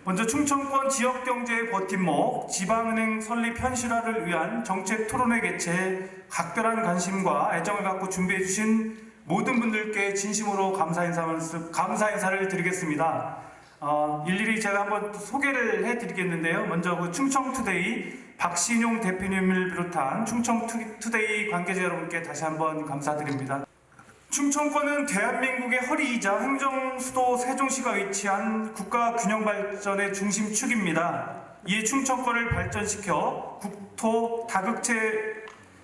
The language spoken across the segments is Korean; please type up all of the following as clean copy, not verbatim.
먼저 충청권 지역경제의 버팀목, 지방은행 설립 현실화를 위한 정책 토론회 개최에 각별한 관심과 애정을 갖고 준비해 주신 모든 분들께 진심으로 감사 인사를 드리겠습니다. 일일이 제가 한번 소개를 해드리겠는데요. 먼저 그 충청투데이 박신용 대표님을 비롯한 충청투데이 관계자 여러분께 다시 한번 감사드립니다. 충청권은 대한민국의 허리이자 행정수도 세종시가 위치한 국가 균형 발전의 중심축입니다. 이에 충청권을 발전시켜 국토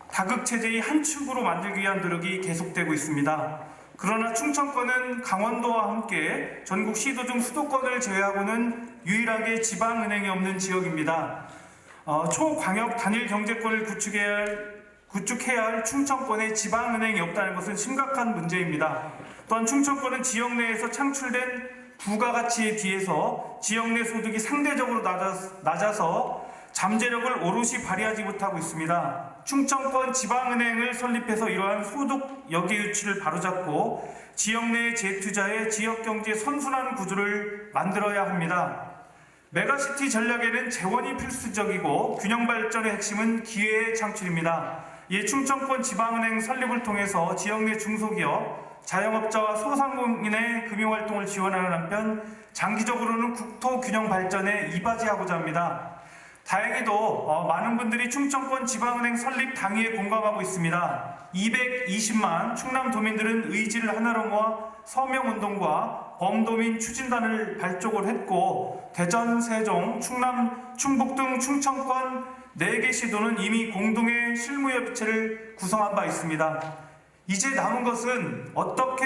다극체제의 한 축으로 만들기 위한 노력이 계속되고 있습니다. 그러나 충청권은 강원도와 함께 전국 시도 중 수도권을 제외하고는 유일하게 지방은행이 없는 지역입니다. 초광역 단일 경제권을 구축해야 할 충청권에 지방은행이 없다는 것은 심각한 문제입니다. 또한 충청권은 지역 내에서 창출된 부가가치에 비해서 지역 내 소득이 상대적으로 낮아서 잠재력을 오롯이 발휘하지 못하고 있습니다. 충청권 지방은행을 설립해서 이러한 소득 역외유치를 바로잡고 지역 내의 재투자에 지역경제 선순환 구조를 만들어야 합니다. 메가시티 전략에는 재원이 필수적이고 균형 발전의 핵심은 기회의 창출입니다. 이에 충청권 지방은행 설립을 통해서 지역 내 중소기업, 자영업자와 소상공인의 금융활동을 지원하는 한편 장기적으로는 국토 균형 발전에 이바지하고자 합니다. 다행히도 많은 분들이 충청권 지방은행 설립 당위에 공감하고 있습니다. 220만 충남도민들은 의지를 하나로 모아 서명운동과 범도민 추진단을 발족을 했고 대전, 세종, 충남, 충북 등 충청권 4개 시도는 이미 공동의 실무협의체를 구성한 바 있습니다. 이제 남은 것은 어떤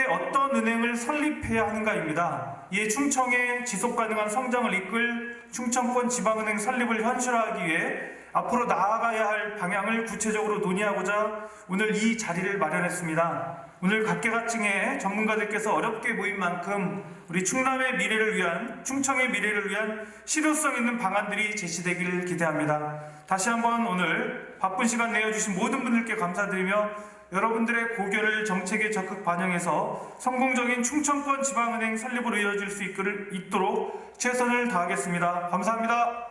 은행을 설립해야 하는가입니다. 이에 충청의 지속가능한 성장을 이끌 충청권 지방은행 설립을 현실화하기 위해 앞으로 나아가야 할 방향을 구체적으로 논의하고자 오늘 이 자리를 마련했습니다. 오늘 각계각층의 전문가들께서 어렵게 모인 만큼 우리 충남의 미래를 위한, 충청의 미래를 위한 실효성 있는 방안들이 제시되기를 기대합니다. 다시 한번 오늘 바쁜 시간 내어주신 모든 분들께 감사드리며 여러분들의 고견을 정책에 적극 반영해서 성공적인 충청권 지방은행 설립으로 이어질 수 있도록 최선을 다하겠습니다. 감사합니다.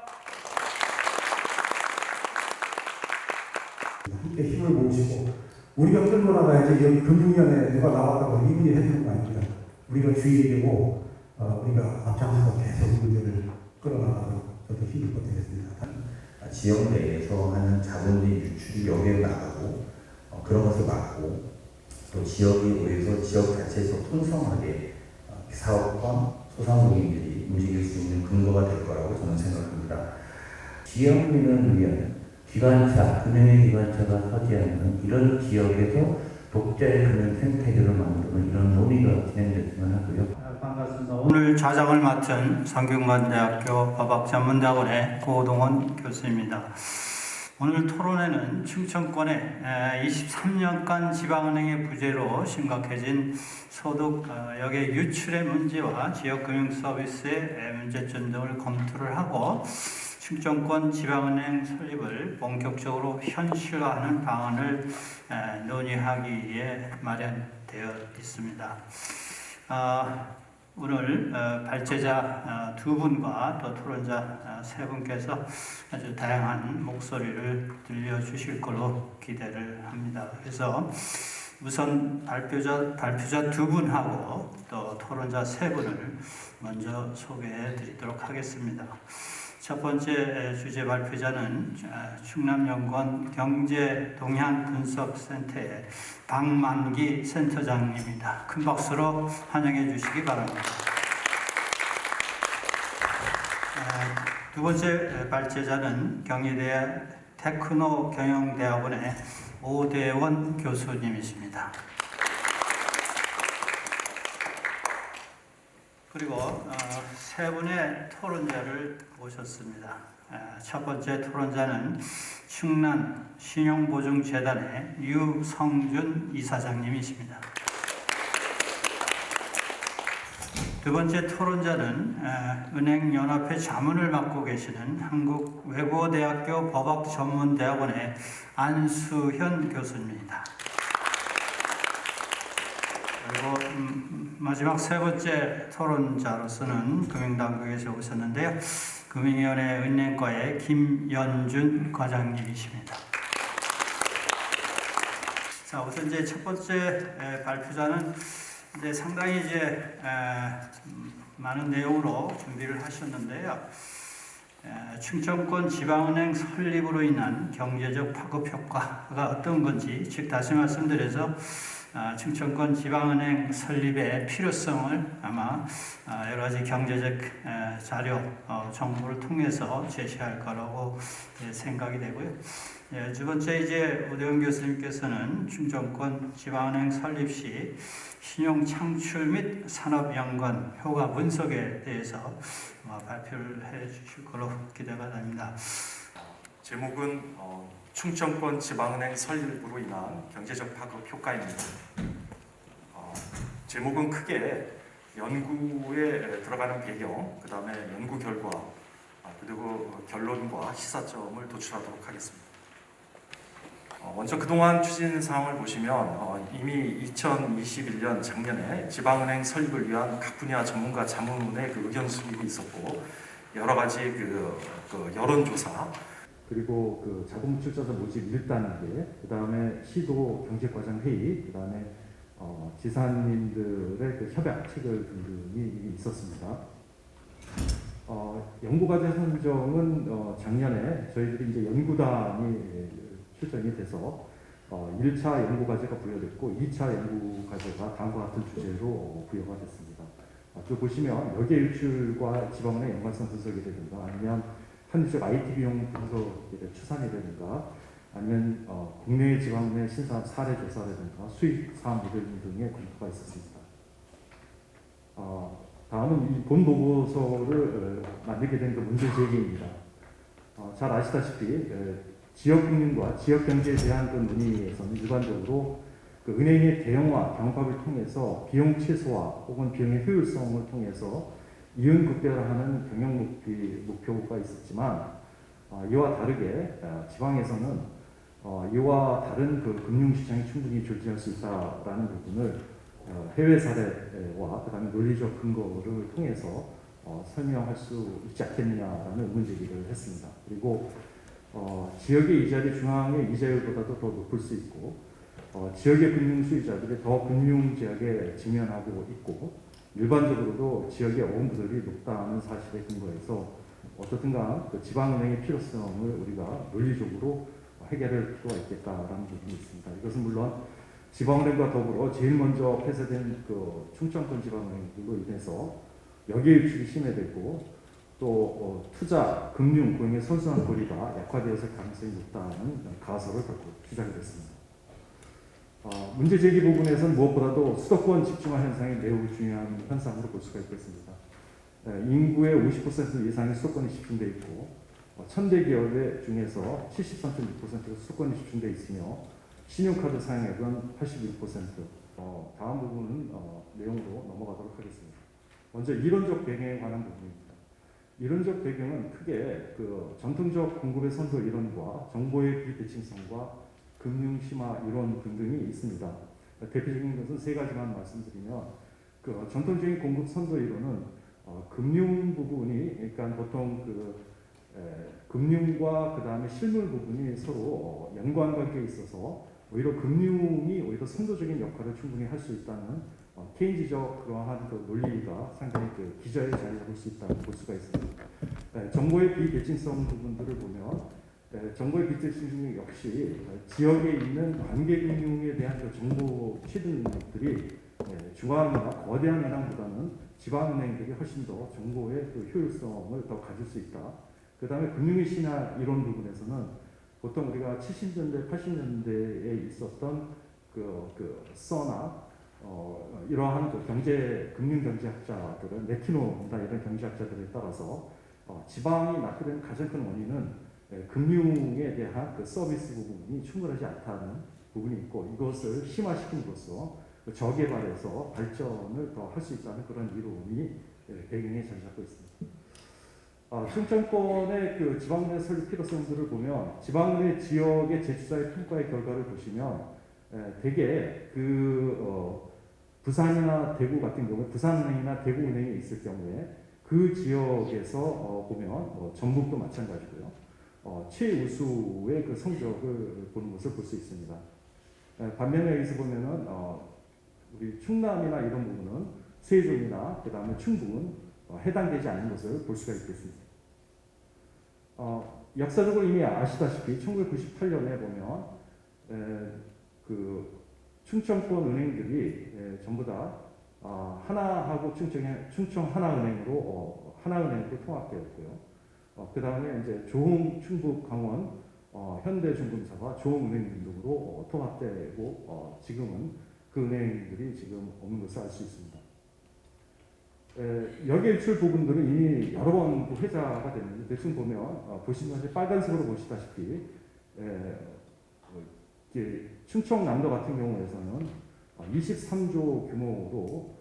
함께 힘을 모으시고 우리가 끌고 나가야지. 여기 금융위원회 누가 나왔다고 이분이 해주는 거 아닙니다. 우리가 주의되고 우리가 앞장서서 계속 이 문제를 끌어나가도록 저도 힘을 보태겠습니다. 지역 내에서 하는 자본의 유출이 여기에 나가고 그런 것을 막고 또 지역에 의해서 지역 자체에서 풍성하게 사업과 소상공인들이 움직일 수 있는 근거가 될 거라고 저는 생각합니다. 지역민을 위한 기관차, 금융의 기관차가 서지하는 이런 지역에서 독자의 금융 생태계를 만드는 이런 논의가 진행됐으면 하고요. 반갑습니다. 오늘 좌장을 맡은 성균관대학교 법학전문대학원의 고동원 교수입니다. 오늘 토론회는 충청권의 23년간 지방은행의 부재로 심각해진 소득 역의 유출의 문제와 지역금융서비스의 문제점 등을 검토를 하고 충청권 지방은행 설립을 본격적으로 현실화하는 방안을 논의하기 위해 마련되어 있습니다. 오늘 발제자 2분과 또 토론자 3분께서 아주 다양한 목소리를 들려주실 걸로 기대를 합니다. 그래서 우선 발표자 2분하고 또 토론자 3분을 먼저 소개해 드리도록 하겠습니다. 첫 번째 주제 발표자는 충남연구원 경제동향분석센터의 박만기 센터장님입니다. 큰 박수로 환영해 주시기 바랍니다. 두 번째 발제자는 경희대 테크노경영대학원의 오대원 교수님이십니다. 그리고 세 분의 토론자를 모셨습니다. 첫 번째 토론자는 충남 신용보증재단의 유성준 이사장님이십니다. 두 번째 토론자는 은행연합회 자문을 맡고 계시는 한국외국어대학교 법학전문대학원의 안수현 교수입니다. 그리고 마지막 세 번째 토론자로서는 금융당국에서 오셨는데요. 금융위원회 은행과의 김연준 과장님이십니다. 자, 우선 이제 첫 번째 발표자는 이제 상당히 많은 내용으로 준비를 하셨는데요. 충청권 지방은행 설립으로 인한 경제적 파급 효과가 어떤 건지, 즉 다시 말씀드려서 충청권 지방은행 설립의 필요성을 아마 여러 가지 경제적 자료, 정보를 통해서 제시할 거라고 생각이 되고요. 두 번째 이제 오대훈 교수님께서는 충청권 지방은행 설립 시 신용 창출 및 산업 연관 효과 분석에 대해서 발표를 해 주실 거로 기대가 됩니다. 제목은 충청권 지방은행 설립으로 인한 경제적 파급 효과입니다. 제목은 크게 연구에 들어가는 배경, 그 다음에 연구 결과, 그리고 결론과 시사점을 도출하도록 하겠습니다. 먼저 그동안 추진 사항을 보시면 이미 2021년 작년에 지방은행 설립을 위한 각 분야 전문가 자문의 의견 수립이 있었고, 여러 가지 여론조사, 그리고 자금 출자자 모집 1단계, 그 다음에 시도 경제과장회의, 그 다음에 지사님들의 협약 체결 등등이 있었습니다. 연구과제 선정은 작년에 저희들이 이제 연구단이 출전이 돼서 1차 연구과제가 부여됐고 2차 연구과제가 다음과 같은 주제로 부여가 됐습니다. 또 보시면 여기에 유출과 지방은행 연관성 분석이라든가 아니면 한국 IT 비용 분석의 추산이라든가 아니면 국내 지방은행 신사 사례 조사라든가 수익 사업 모델 등의 검토가 있었습니다. 다음은 이 본 보고서를 만들게 된 문제 제기입니다. 잘 아시다시피 지역 금융과 지역 경제에 대한 논의에서는 일반적으로 은행의 대형화, 경합을 통해서 비용 최소화 혹은 비용의 효율성을 통해서 이윤 극대화하는 경영 목표가 있었지만 이와 다르게 지방에서는 이와 다른 금융시장이 충분히 존재할 수 있다라는 부분을 해외 사례와 그다음에 논리적 근거를 통해서 설명할 수 있지 않겠느냐라는 의문 제기를 했습니다. 그리고 지역의 이자율이 중앙의 이자율보다도 더 높을 수 있고 지역의 금융 수익자들이 더 금융 제약에 직면하고 있고 일반적으로도 지역의 어음부들이 높다는 사실에 근거해서 어떻든가 지방은행의 필요성을 우리가 논리적으로 해결할 필요가 있겠다라는 부분이 있습니다. 이것은 물론 지방은행과 더불어 제일 먼저 폐쇄된 충청권 지방은행들로 인해서 여기에 유출이 심해되고 또 투자, 금융, 고용의 선순환 고리가 약화되어서 가능성이 높다는 가설을 갖고 시작이 됐습니다. 문제 제기 부분에서는 무엇보다도 수도권 집중화 현상이 매우 중요한 현상으로 볼 수가 있겠습니다. 인구의 50% 이상이 수도권에 집중되어 있고 1000대 기업 중에서 73.6%가 수도권에 집중되어 있으며 신용카드 사용액은 81%. 다음 부분은 내용으로 넘어가도록 하겠습니다. 먼저 이론적 배경에 관한 부분입니다. 이론적 배경은 크게 전통적 공급의 선도 이론과 정보의 비대칭성과 금융 심화 이론 등등이 있습니다. 대표적인 것은 세 가지만 말씀드리면 전통적인 공급 선도 이론은 금융 부분이 그러니까 보통 금융과 그 다음에 실물 부분이 서로 연관관계에 있어서 오히려 금융이 오히려 선도적인 역할을 충분히 할 수 있다는 케인즈적 그러한 논리가 상당히 기저에 자리 잡을 수 있다고 볼 수가 있습니다. 정보의 비대칭성 부분들을 보면 정보의 비대칭성 역시 지역에 있는 관계금융에 대한 정보 취득 능력들이 중앙이나 거대한 은행보다는 지방은행들이 훨씬 더 정보의 효율성을 더 가질 수 있다. 그 다음에 금융의 신화 이론 부분에서는 보통 우리가 70년대, 80년대에 있었던 써나 이러한 금융 경제학자들은 네티노나 이런 경제학자들에 따라서 지방이 낳게 된 가장 큰 원인은 금융에 대한 서비스 부분이 충분하지 않다는 부분이 있고 이것을 심화시킴으로써 저개발에서 발전을 더 할 수 있다는 그런 이론이 배경에 자리 잡고 있습니다. 충청권의 지방은행 설립 필요성들을 보면 지방은행 지역의 재주사의 평가의 결과를 보시면 대개 부산이나 대구 같은 경우에 부산은행이나 대구은행이 있을 경우에 그 지역에서 보면 전북도 마찬가지고요. 최우수의 그 성적을 보는 것을 볼 수 있습니다. 반면에 여기서 보면은 우리 충남이나 이런 부분은 세종이나 그 다음에 충북은 해당되지 않는 것을 볼 수가 있겠습니다. 역사적으로 이미 아시다시피 1998년에 보면 그 충청권 은행들이 전부 다 하나하고 충청 하나은행으로 하나은행으로 통합되었고요. 그 다음에 이제 조흥, 충북, 강원, 현대중금사와 조흥은행 등으로 통합되고 지금은 그 은행들이 지금 없는 것을 알 수 있습니다. 여기에 있을 부분들은 이미 여러 번 회자가 됐는데 대충 보면 보시면 이제 빨간색으로 보시다시피 충청남도 같은 경우에서는 23조 규모로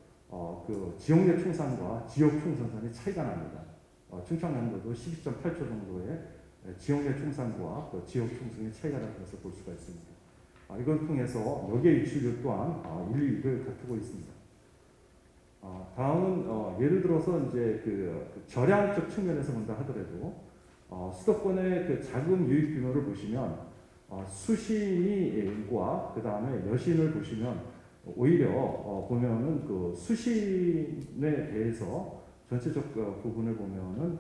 그 지역 내 총산과 지역 총산산이 차이가 납니다. 충청남도도 12.8조 정도의 지역 내 총산과 그 지역 총산의 차이가 나는 것을 볼 수가 있습니다. 이걸 통해서 여기에 입출률 또한 1, 2위를 다투고 있습니다. 다음은 예를 들어서 이제 그 절약적 측면에서 본다 하더라도 수도권의 그 자금 유입 규모를 보시면 수신과 그 다음에 여신을 보시면 오히려 보면은 그 수신에 대해서 전체적 부분을 보면은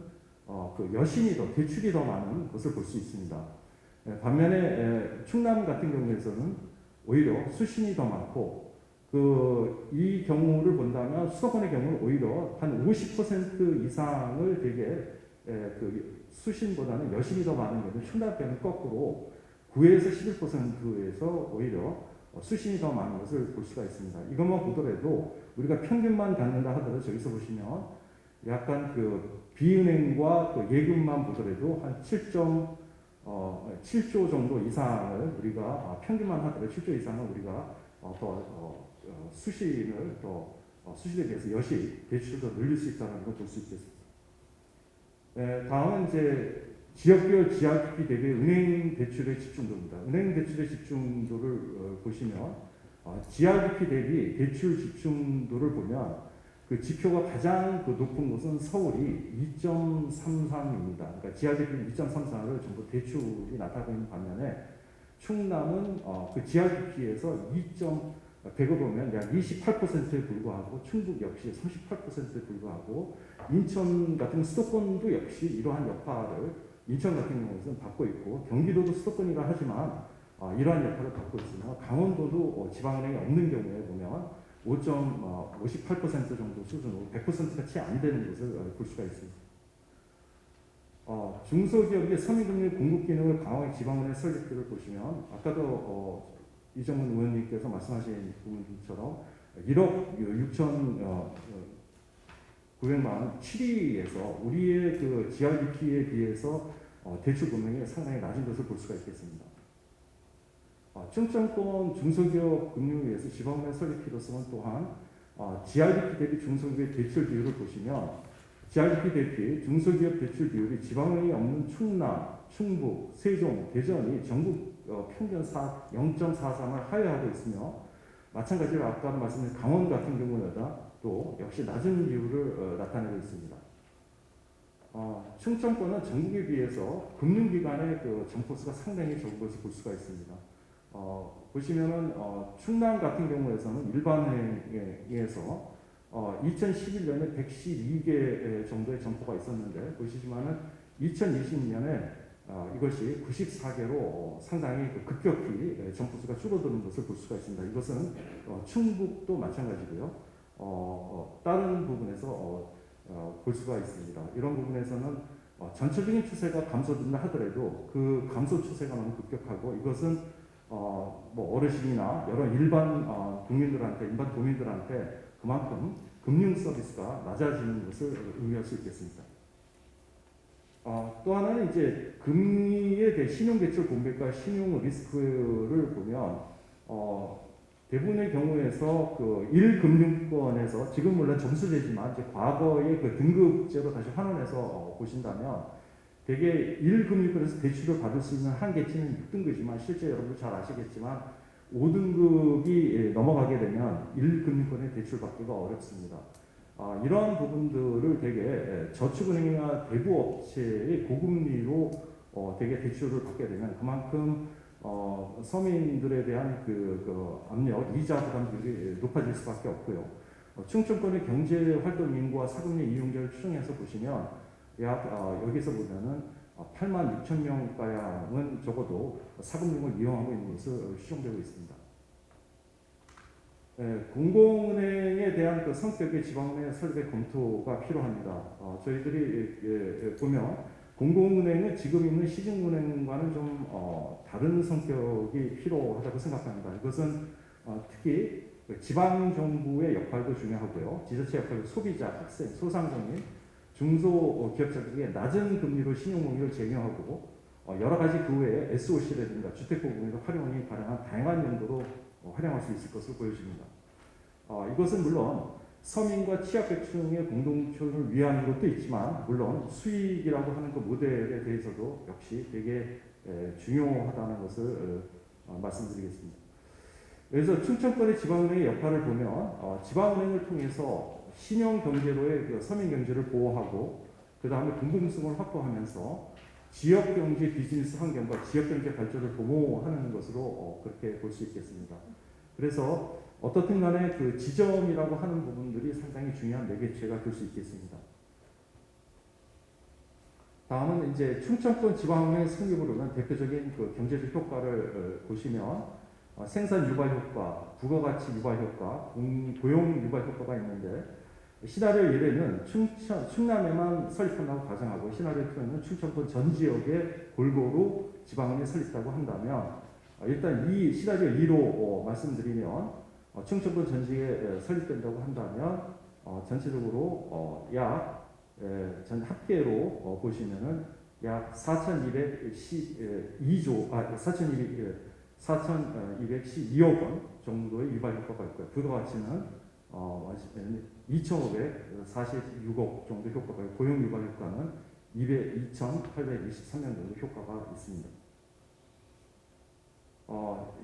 그 여신이 더 대출이 더 많은 것을 볼 수 있습니다. 반면에 충남 같은 경우에서는 오히려 수신이 더 많고 이 경우를 본다면 수도권의 경우는 오히려 한 50% 이상을 되게 그 수신보다는 여신이 더 많은 경우 충남병은 거꾸로 9에서 11%에서 오히려 수신이 더 많은 것을 볼 수가 있습니다. 이것만 보더라도 우리가 평균만 갖는다 하더라도 저기서 보시면 약간 그 비은행과 그 예금만 보더라도 한 7조 정도 이상을 우리가 평균만 하더라도 7조 이상을 우리가 수신에 비해서 여시 대출을 더 늘릴 수 있다는 걸 볼 수 있겠습니다. 다음은 이제 지역별 GRP 대비 은행 대출의 집중도입니다. 은행 대출의 집중도를 보시면 GRP 대비 대출 집중도를 보면 그 지표가 가장 그 높은 곳은 서울이 2.33입니다. 그러니까 GRP 2.33을 전부 대출이 나타나고 있는 반면에 충남은 그 GRP에서 100을 보면 약 28%에 불과하고 충북 역시 38%에 불과하고 인천 같은 수도권도 역시 이러한 역할을 인천 같은 경우에는 받고 있고 경기도도 수도권이라 하지만 이러한 역할을 받고 있으며 강원도도 지방은행이 없는 경우에 보면 5.58% 정도 수준으로 100%가 채 안 되는 것을 볼 수가 있습니다. 중소기업의 서민금융 공급 기능을 강화한 지방은행 설립들을 보시면 아까도 이정문 의원님께서 말씀하신 부분처럼 1억 6,900만 7위에서 우리의 그 GRBP에 비해서 대출 금액이 상당히 낮은 것을 볼 수가 있겠습니다. 충청권 중소기업 금융위에서 지방은행 설립 필요성은 또한 GRBP 대비 중소기업 대출 비율을 보시면 GRBP 대비 중소기업 대출 비율이 지방은행이 없는 충남, 충북, 세종, 대전이 전국 평균 0.43을 하회하고 있으며 마찬가지로 아까 말씀드린 강원 같은 경우에도 역시 낮은 비율을 나타내고 있습니다. 충청권은 전국에 비해서 금융기관의 그 점포수가 상당히 적은 것을 볼 수가 있습니다. 보시면은 충남 같은 경우에서는 일반은행에서 2011년에 112개 정도의 점포가 있었는데 보시지만은 2020년에 이것이 94개로 상당히 급격히 점포수가 줄어드는 것을 볼 수가 있습니다. 이것은 충북도 마찬가지고요. 다른 부분에서 볼 수가 있습니다. 이런 부분에서는 전체적인 추세가 감소된다 하더라도 그 감소 추세가 너무 급격하고 이것은 뭐 어르신이나 여러 일반 도민들한테 그만큼 금융 서비스가 낮아지는 것을 의미할 수 있겠습니다. 또 하나는 이제 금리에 대해 신용대출 공백과 신용 리스크를 보면 대부분의 경우에서 그 1금융권에서 지금 물론 점수제지만 이제 과거의 그 등급제로 다시 환원해서 보신다면 대개 1금융권에서 대출을 받을 수 있는 한계치는 6등급이지만 실제 여러분도 잘 아시겠지만 5등급이 넘어가게 되면 1금융권의 대출받기가 어렵습니다. 이러한 부분들을 되게 저축은행이나 대부업체의 고금리로 되게 대출을 받게 되면 그만큼 서민들에 대한 그 압력, 이자 부담들이 높아질 수밖에 없고요. 충청권의 경제활동 인구와 사금리 이용자를 추정해서 보시면 약 여기서 보면은 8만 6천 명가량은 적어도 사금융을 이용하고 있는 것으로 추정되고 있습니다. 공공은행에 대한 그 성격의 지방은행 설립의 검토가 필요합니다. 저희들이 보면 공공은행은 지금 있는 시중은행과는 좀 다른 성격이 필요하다고 생각합니다. 이것은 특히 지방정부의 역할도 중요하고요. 지자체 역할도 소비자, 학생, 소상공인, 중소기업자들에게 낮은 금리로 신용공유를 제공하고 여러 가지 그 외에 SOC라든가 주택보금에도 활용이 가능한 다양한 용도로 활용할 수 있을 것으로 보여집니다. 이것은 물론 서민과 취약계층의 공동체를 위한 것도 있지만 물론 수익이라고 하는 그 모델에 대해서도 역시 되게 중요하다는 것을 말씀드리겠습니다. 그래서 충청권의 지방은행의 역할을 보면 지방은행을 통해서 신용경제로의 그 서민경제를 보호하고 그 다음에 공공성을 확보하면서 지역경제 비즈니스 환경과 지역경제 발전을 도모하는 것으로 그렇게 볼 수 있겠습니다. 그래서 어떻든 간에 그 지점이라고 하는 부분들이 상당히 중요한 매개체가 될 수 있겠습니다. 다음은 이제 충청권 지방은행 성립으로 는 대표적인 그 경제적 효과를 보시면 생산 유발 효과, 부가가치 유발 효과, 고용 유발 효과가 있는데 시나리오 1에는 충남에만 설립한다고 가정하고 시나리오 2에는 충청권 전 지역에 골고루 지방은행이 설립한다고 한다면 일단 이 시나리오 2로 말씀드리면 충청권 전 지역에 설립된다고 한다면 전체적으로 전 합계로 보시면은 약 4,212억 원 정도의 유발 효과가 있고요. 부가가치는 2,546억 정도 효과가 있고 고용 유발 효과는 2,823명 정도 효과가 있습니다.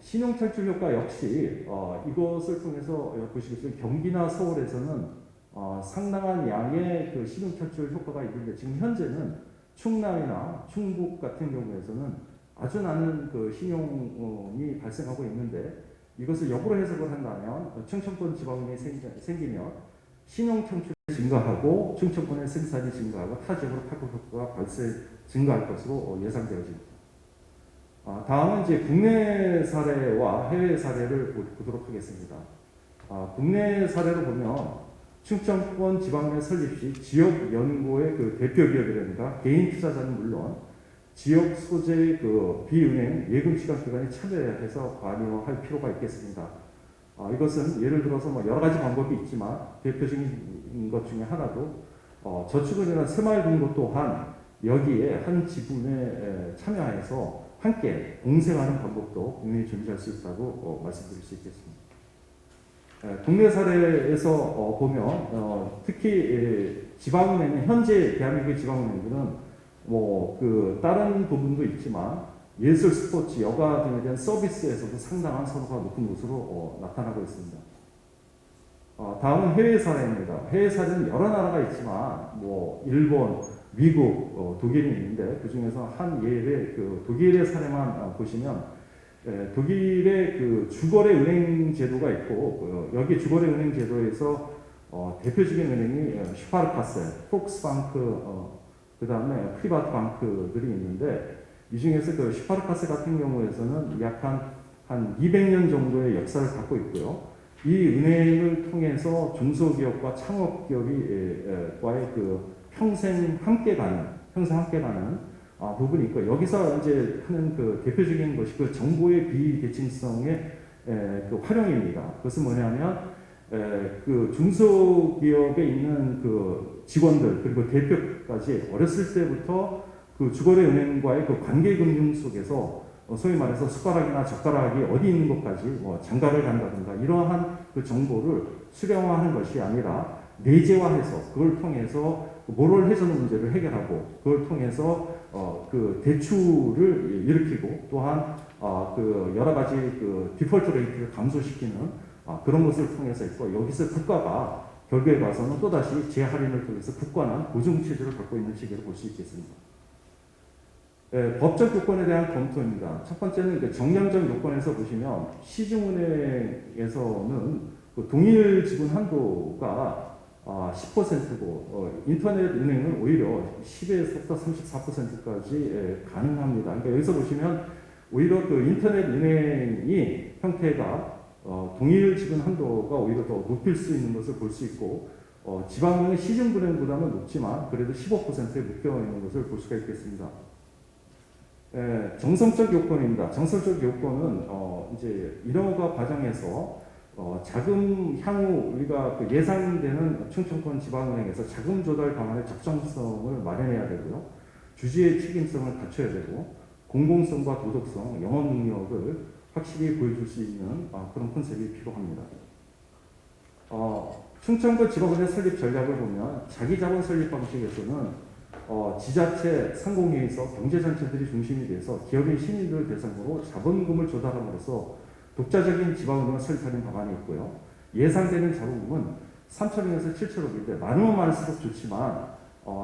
신용탈출 효과 역시 이것을 통해서 보시겠지만 경기나 서울에서는 상당한 양의 그 신용탈출 효과가 있는데 지금 현재는 충남이나 충북 같은 경우에서는 아주 많은 그 신용이 발생하고 있는데 이것을 역으로 해석을 한다면 충청권 지방은행이 생기면 신용 창출이 증가하고 충청권의 생산이 증가하고 타 지역으로 파급 효과가 증가할 것으로 예상되어집니다. 다음은 이제 국내 사례와 해외 사례를 보도록 하겠습니다. 국내 사례로 보면 충청권 지방은행 설립 시 지역 연구의 그 대표 기업이라든가 개인 투자자는 물론 지역 소재의 그 비은행 예금 시간 기관에 참여해서 관여할 필요가 있겠습니다. 이것은 예를 들어서 뭐 여러 가지 방법이 있지만 대표적인 것 중에 하나도 저축은이나 새마을금고 또한 여기에 한 지분에 참여해서 함께 공생하는 방법도 분명히 존재할 수 있다고 말씀드릴 수 있겠습니다. 국내 사례에서 보면 특히 지방은행은 현재 대한민국의 지방은행들은 뭐 그 다른 부분도 있지만 예술, 스포츠, 여가 등에 대한 서비스에서도 상당한 선호가 높은 것으로 나타나고 있습니다. 다음은 해외 사례입니다. 해외 사례는 여러 나라가 있지만 뭐 일본, 미국, 독일이 있는데 그 중에서 한 예의 그 독일의 사례만 보시면 독일의 그 주거래 은행 제도가 있고 여기 주거래 은행 제도에서 대표적인 은행이 슈파르카세, 폭스방크, 그 다음에 프리바트 방크들이 있는데 이 중에서 그 슈파르카세 같은 경우에서는 약 한 200년 정도의 역사를 갖고 있고요. 이 은행을 통해서 중소기업과 창업기업과의 그 평생 함께 가는 부분이 있고 여기서 이제 하는 그 대표적인 것이 그 정보의 비대칭성의 그 활용입니다. 그것은 뭐냐면 그 중소기업에 있는 그 직원들 그리고 대표까지 어렸을 때부터 그 주거래 은행과의 그 관계금융 속에서 소위 말해서 숟가락이나 젓가락이 어디 있는 것까지 뭐 장가를 간다든가 이러한 그 정보를 수령화하는 것이 아니라 내재화해서 그걸 통해서 모럴 훼손 문제를 해결하고 그걸 통해서 그 대출을 일으키고 또한 그 여러 가지 그 디폴트 레이트를 감소시키는 그런 것을 통해서 있고 여기서 국가가 결국에 봐서는 또다시 재할인을 통해서 국가는 보증 체제를 갖고 있는 시기를 볼 수 있겠습니다. 법적 요건에 대한 검토입니다. 첫 번째는 그 정량적 요건에서 보시면 시중은행에서는 그 동일 지분 한도가 10%고 인터넷 은행은 오히려 10에서 34%까지 가능합니다. 그러니까 여기서 보시면 오히려 그 인터넷 은행이 형태가 동일 지분 한도가 오히려 더 높일 수 있는 것을 볼 수 있고 지방은행 시중은행보다는 높지만 그래도 15%에 묶여 있는 것을 볼 수가 있겠습니다. 정성적 요건입니다. 정성적 요건은 이제 인허가 과정에서 자금 향후 우리가 그 예상되는 충청권 지방은행에서 자금 조달 방안의 적정성을 마련해야 되고요. 주주의 책임성을 갖춰야 되고 공공성과 도덕성, 영업 능력을 확실히 보여줄 수 있는 그런 컨셉이 필요합니다. 충청권 지방은행 설립 전략을 보면 자기자본 설립 방식에서는 지자체, 상공회에서 경제단체들이 중심이 돼서 기업인 시민들 대상으로 자본금을 조달함으로써 독자적인 지방은행을 설립하는 방안이 있고요. 예상되는 자본금은 3천억에서 7천억인데 많으면 많을수록 좋지만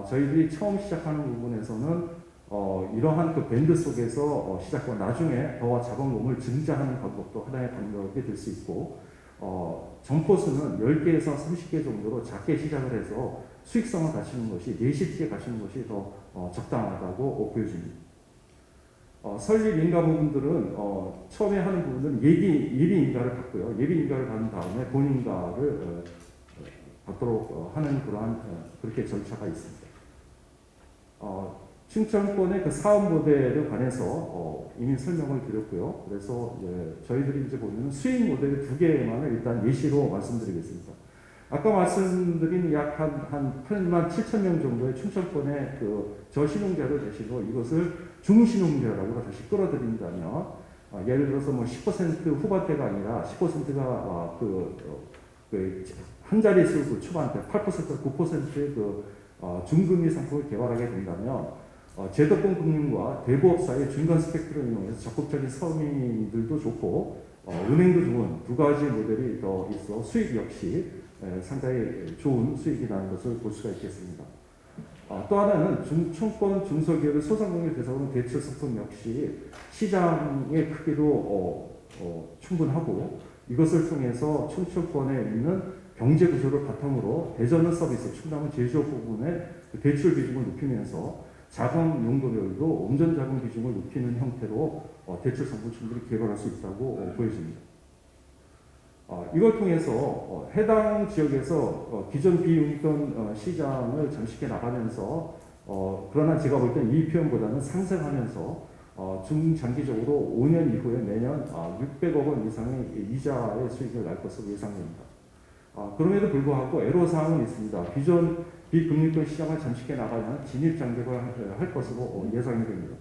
저희들이 처음 시작하는 부분에서는 이러한 그 밴드 속에서 시작하고 나중에 더 자본금을 증자하는 방법도 하나의 방법이 될 수 있고 점포수는 10개에서 30개 정도로 작게 시작을 해서 수익성을 갖추는 것이 내실지에 갖추는 것이 더 적당하다고 보여집니다. 설립 인가 부분들은 처음에 하는 부분은 예비 인가를 받고요. 예비 인가를 받은 다음에 본인가를 받도록 하는 그러한 그렇게 절차가 있습니다. 충청권의 그 사업 모델에 관해서 이미 설명을 드렸고요. 그래서 저희들이 이제 보면 수익 모델 2개만을 일단 예시로 말씀드리겠습니다. 아까 말씀드린 약 한 8만 7천 명 정도의 충청권의 그 저신용자를 대시고 이것을 중신용자라고 다시 끌어들인다면 예를 들어서 뭐 10% 후반대가 아니라 10%가 한 자릿수 그 초반대 8% 9%의 그 중금리 상품을 개발하게 된다면 제도권 금융과 대부업사의 중간 스펙트럼을 이용해서 적극적인 서민들도 좋고 은행도 좋은 두 가지 모델이 더 있어 수익 역시 상당히 좋은 수익이 나는 것을 볼 수가 있겠습니다. 또 하나는 충청권 중소기업의 소상공인 대상으로 대출 상품 역시 시장의 크기도 충분하고 이것을 통해서 충청권에 있는 경제 구조를 바탕으로 대전은 서비스, 충남은 제조업 부분의 대출 비중을 높이면서 자금 용도별도 온전 자금 비중을 높이는 형태로 대출 상품 충분히 개발할 수 있다고 보여집니다. 이걸 통해서 해당 지역에서 기존 비유니건 시장을 잠식해 나가면서 그러나 제가 볼 땐 이 표현보다는 상승하면서 중장기적으로 5년 이후에 매년 600억 원 이상의 이자의 수익을 날 것으로 예상됩니다. 그럼에도 불구하고 애로사항은 있습니다. 기존 비금융권 시장을 잠식해 나가면 진입 장벽을 할 것으로 예상이 됩니다.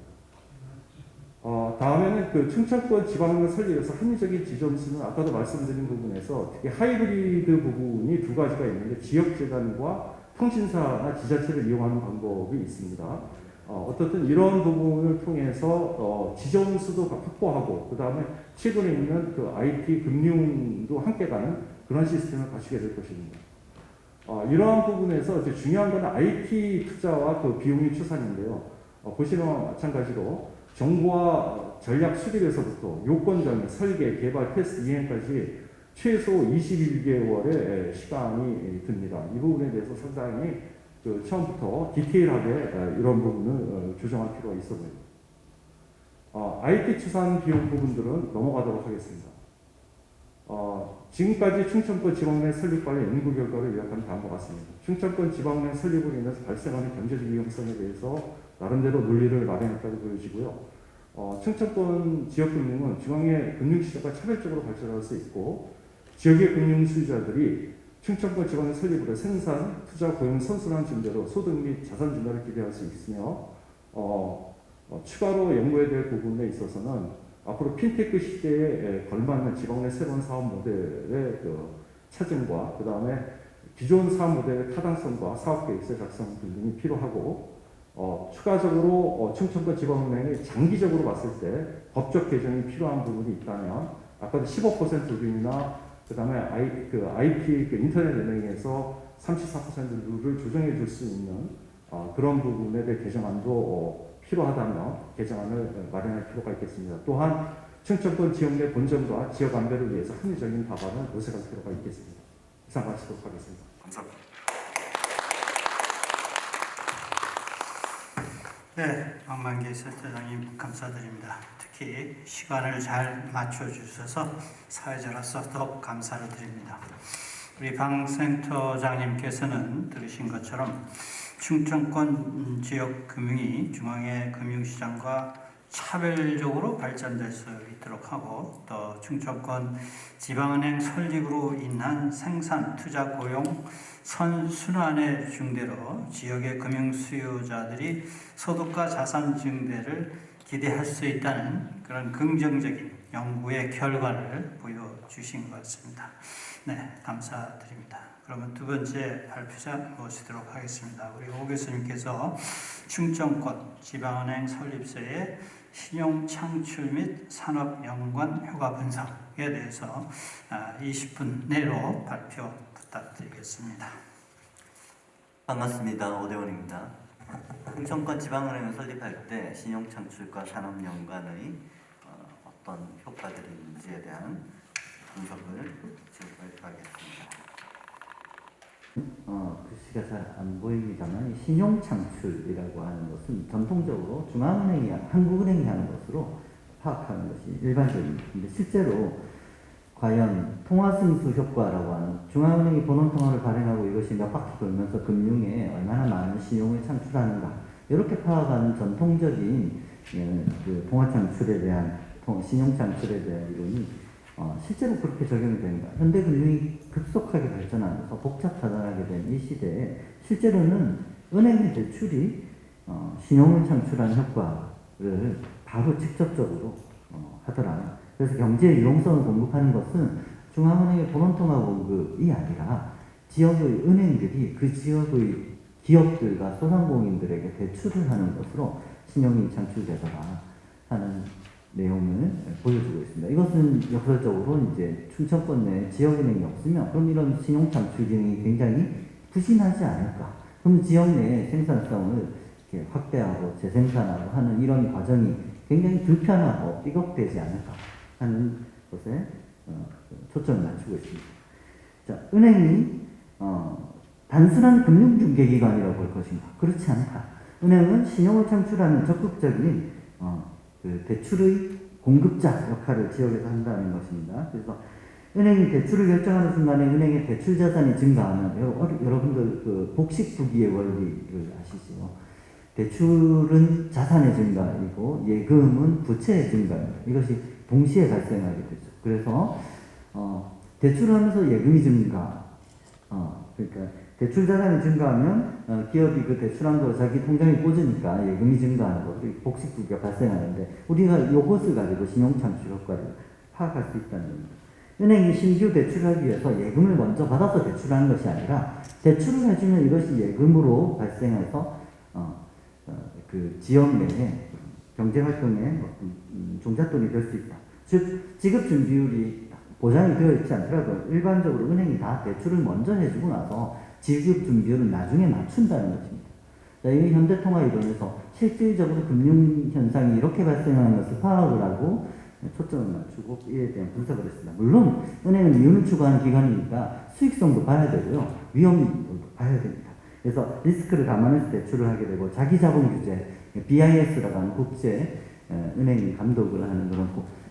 다음에는 그 충청권 지방은행 설립에서 합리적인 지점수는 아까도 말씀드린 부분에서 특히 하이브리드 부분이 두 가지가 있는데 지역재단과 통신사나 지자체를 이용하는 방법이 있습니다. 어떻든 이런 부분을 통해서 지점수도 확보하고 그 다음에 최근에 있는 그 IT 금융도 함께 가는 그런 시스템을 갖추게 될 것입니다. 이러한 부분에서 이제 중요한 건 IT 투자와 그 비용의 추산인데요. 보시는 것과 마찬가지로 정보와 전략 수립에서부터 요건 정의, 설계, 개발, 테스트, 이행까지 최소 21개월의 시간이 듭니다. 이 부분에 대해서 상당히 그 처음부터 디테일하게 이런 부분을 조정할 필요가 있어 보입니다. IT 추산 비용 부분들은 넘어가도록 하겠습니다. 지금까지 충청권 지방은행 설립 관련 연구 결과를 요약한 다음과 같습니다. 충청권 지방은행 설립으로 인해서 발생하는 경제적 위험성에 대해서 나름대로 논리를 마련했다고 보여지고요. 충청권 지역금융은 중앙의 금융시장과 차별적으로 발전할 수 있고 지역의 금융수요자들이 충청권 지방의 설립으로 생산, 투자, 고용 선순환 증대로 소득 및 자산 증가를 기대할 수 있으며 추가로 연구해야 될 부분에 있어서는 앞으로 핀테크 시대에 걸맞는 지방의 새로운 사업 모델의 그 찾음과 그 다음에 기존 사업 모델의 타당성과 사업 계획서 작성 등이 필요하고 추가적으로 충청권 지방은행이 장기적으로 봤을 때 법적 개정이 필요한 부분이 있다면 아까도 15% 룰이나 그다음에 IP 인터넷 은행에서 34% 룰을 조정해 줄 수 있는 그런 부분에 대해 개정안도 필요하다면 개정안을 마련할 필요가 있겠습니다. 또한 충청권 지역 내 본점과 지역 안배를 위해서 합리적인 방안을 모색할 필요가 있겠습니다. 이상 마치도록 하겠습니다. 감사합니다. 네, 황만기 센터장님 감사드립니다. 특히 시간을 잘 맞춰주셔서 사회자로서 더욱 감사를 드립니다. 우리 방 센터장님께서는 들으신 것처럼 충청권 지역 금융이 중앙의 금융시장과 차별적으로 발전될 수 있도록 하고 또 충청권 지방은행 설립으로 인한 생산, 투자, 고용, 선순환의 증대로 지역의 금융 수요자들이 소득과 자산 증대를 기대할 수 있다는 그런 긍정적인 연구의 결과를 보여주신 것 같습니다. 네, 감사드립니다. 그러면 두 번째 발표자 모시도록 하겠습니다. 우리 오 교수님께서 충청권 지방은행 설립서의 신용 창출 및 산업 연관 효과 분석에 대해서 20분 내로 발표 부탁드리겠습니다. 반갑습니다. 오대원입니다. 충청권 지방은행을 설립할 때 신용 창출과 산업 연관의 어떤 효과들이 있는지에 대한 분석을 지금 발표하겠습니다. 글씨가 잘 안 보입니다만 신용 창출이라고 하는 것은 전통적으로 중앙은행이 한국은행이 하는 것으로 파악하는 것이 일반적입니다. 근데 실제로 과연 통화승수 효과라고 하는 중앙은행이 본원통화를 발행하고 이것이 몇 바퀴 돌면서 금융에 얼마나 많은 신용을 창출하는가 이렇게 파악하는 전통적인 그 통화창출에 대한 신용창출에 대한 이론이 실제로 그렇게 적용이 됩니다. 현대 금융이 급속하게 발전하면서 복잡하게 된 이 시대에 실제로는 은행의 대출이 신용을 창출하는 효과를 바로 직접적으로 하더라. 그래서 경제의 유용성을 공급하는 것은 중앙은행의 본원통화 공급이 아니라 지역의 은행들이 그 지역의 기업들과 소상공인들에게 대출을 하는 것으로 신용이 창출되더라 하는 내용을 보여주고 있습니다. 이것은 역설적으로 이제 충청권 내에 지역은행이 없으면 그럼 이런 신용 창출 기능이 굉장히 부진하지 않을까? 그럼 지역 내에 생산성을 이렇게 확대하고 재생산하고 하는 이런 과정이 굉장히 불편하고 삐걱대지 않을까 하는 것에 초점을 맞추고 있습니다. 자, 은행이 단순한 금융중개기관이라고 볼 것인가? 그렇지 않다. 은행은 신용을 창출하는 적극적인 그 대출의 공급자 역할을 지역에서 한다는 것입니다. 그래서 은행이 대출을 결정하는 순간에 은행의 대출 자산이 증가하면 여러분들 그 복식부기의 원리를 아시죠? 대출은 자산의 증가이고 예금은 부채의 증가입니다. 이것이 동시에 발생하게 되죠. 그래서 대출을 하면서 예금이 증가, 그러니까 대출 자산이 증가하면 기업이 그 대출한 거 자기 통장에 꽂으니까 예금이 증가하는 거, 복식부기가 발생하는데 우리가 이것을 가지고 신용창출 효과를 파악할 수 있다는 겁니다. 은행이 신규 대출을 하기 위해서 예금을 먼저 받아서 대출하는 것이 아니라 대출을 해주면 이것이 예금으로 발생해서 그 지역 내에 경제활동에 종잣돈이 될 수 있다. 즉 지급 준비율이 보장이 되어 있지 않더라도 일반적으로 은행이 다 대출을 먼저 해주고 나서 지급 준비율은 나중에 맞춘다는 것입니다. 자, 이 현대통화 이론에서 실질적으로 금융 현상이 이렇게 발생하는 것을 파악을 하고 초점을 맞추고 이에 대한 분석을 했습니다. 물론 은행은 이윤을 추구하는 기관이니까 수익성도 봐야 되고요. 위험도 봐야 됩니다. 그래서 리스크를 감안해서 대출을 하게 되고 자기자본 규제, BIS라고 하는 국제 은행이 감독을 하는 그런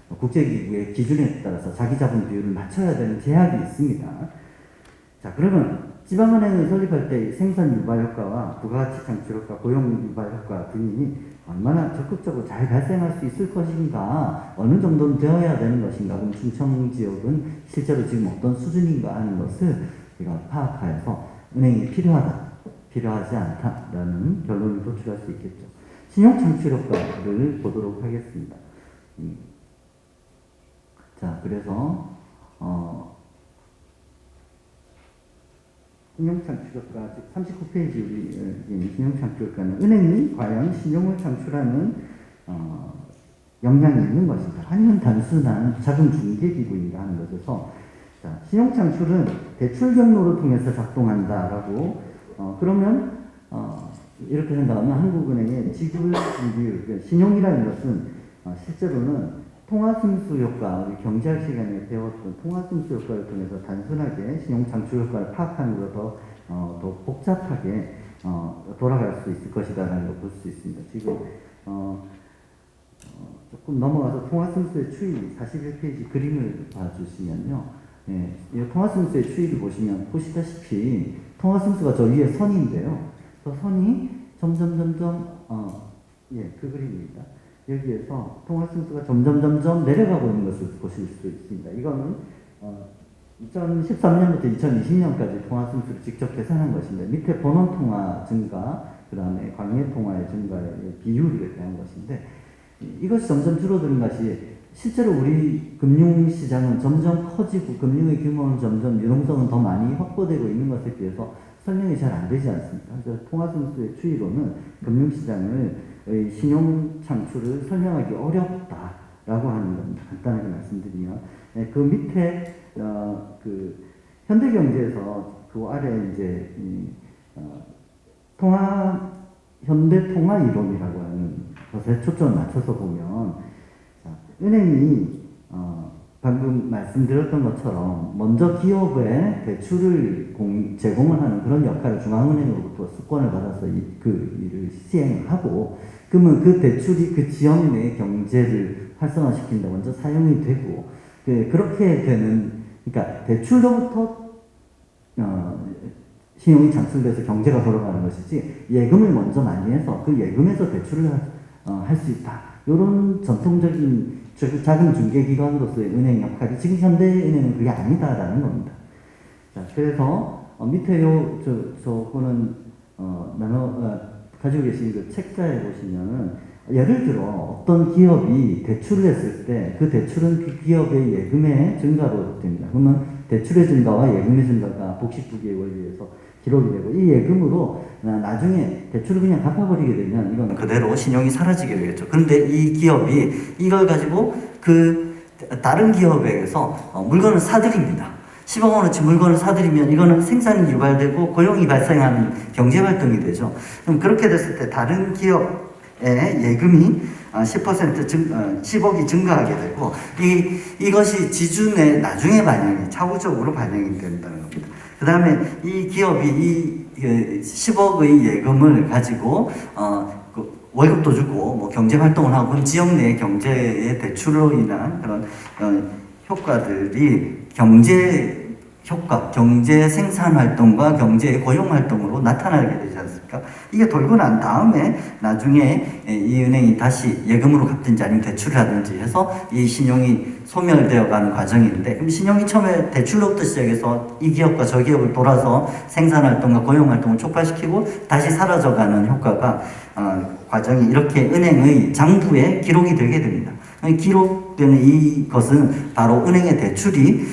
국제기구의 기준에 따라서 자기자본 비율을 맞춰야 되는 제약이 있습니다. 자, 그러면 지방은행을 설립할 때 생산 유발 효과와 부가가치 창출 효과, 고용 유발 효과 등이 얼마나 적극적으로 잘 발생할 수 있을 것인가, 어느 정도는 되어야 되는 것인가, 그럼 충청 지역은 실제로 지금 어떤 수준인가 하는 것을 우리가 파악하여서 은행이 필요하다, 필요하지 않다라는 결론을 도출할 수 있겠죠. 신용 창출 효과를 보도록 하겠습니다. 자, 그래서 신용 창출효과, 즉 39페이지 우리 신용 창출효과는 은행이 과연 신용을 창출하는 역량이 있는 것인가, 아니면 단순한 자금 중개 기구인가 하는 것에서, 자, 신용 창출은 대출 경로를 통해서 작동한다라고 그러면 이렇게 생각하면 한국은행의 지급 준비율, 신용이라는 것은 실제로는 통화순수 효과, 우리 경제학 시간에 배웠던 통화순수 효과를 통해서 단순하게 신용 창출 효과를 파악하는 것보다 더 복잡하게 돌아갈 수 있을 것이다라는 걸 볼 수 있습니다. 지금 조금 넘어가서 통화순수의 추이 41페이지 그림을 봐주시면요, 예, 이 통화순수의 추이를 보시다시피 통화순수가 저 위에 선인데요, 저 선이 점점 그 그림입니다. 여기에서 통화순수가 점점 내려가고 있는 것을 보실 수 있습니다. 이거는 2013년부터 2020년까지 통화순수를 직접 계산한 것인데, 밑에 번호통화 증가, 그 다음에 광해통화의 증가의 비율에 대한 것인데, 이것이 점점 줄어드는 것이 실제로 우리 금융시장은 점점 커지고 금융의 규모는 점점 유동성은 더 많이 확보되고 있는 것에 비해서 설명이 잘 안 되지 않습니까? 그래서 통화순수의 추이로는 금융시장의 신용 창출을 설명하기 어렵다라고 하는 겁니다. 간단하게 말씀드리면, 그 밑에 그 현대경제에서 그 아래 이제 현대통화 이론이라고 하는 것에 초점을 맞춰서 보면, 자, 은행이 방금 말씀드렸던 것처럼 먼저 기업에 대출을 제공을 하는 그런 역할을 중앙은행으로부터 수권을 받아서 그 일을 시행하고, 그러면 그 대출이 그 지역 내의 경제를 활성화시킨다, 먼저 사용이 되고, 그렇게 되는, 그러니까 대출로부터 신용이 창출돼서 경제가 돌아가는 것이지, 예금을 먼저 많이 해서 그 예금에서 대출을 할 수 있다, 이런 전통적인 자금 중개기관으로서의 은행 역할이 지금 현대은행은 그게 아니다라는 겁니다. 자, 그래서 밑에 저거는 가지고 계신 그 책자에 보시면은, 예를 들어 어떤 기업이 대출을 했을 때 그 대출은 그 기업의 예금의 증가로 됩니다. 그러면 대출의 증가와 예금의 증가가 복식부기의 원리에서 기록이 되고, 이 예금으로 나중에 대출을 그냥 갚아버리게 되면 이건 그대로 신용이 사라지게 되겠죠. 그런데 이 기업이 이걸 가지고 그 다른 기업에서 물건을 사들입니다. 10억 원어치 물건을 사들이면 이거는 생산이 유발되고 고용이 발생하는 경제활동이 되죠. 그럼 그렇게 됐을 때 다른 기업의 예금이 10억이 증가하게 되고, 이것이 지준에 나중에 차후적으로 반영이 된다는 겁니다. 그 다음에 이 기업이 10억의 예금을 가지고 월급도 주고 뭐 경제 활동을 하고, 그럼 지역 내 경제의 대출로 인한 그런 효과들이 경제 효과, 경제 생산 활동과 경제 고용 활동으로 나타나게 되지 않습니까? 이게 돌고 난 다음에 나중에 이 은행이 다시 예금으로 갚든지 아니면 대출을 하든지 해서 이 신용이 소멸되어 가는 과정인데, 그럼 신용이 처음에 대출로부터 시작해서 이 기업과 저 기업을 돌아서 생산 활동과 고용 활동을 촉발시키고 다시 사라져가는 효과가 과정이 이렇게 은행의 장부에 기록이 되게 됩니다. 기록되는 이것은 바로 은행의 대출이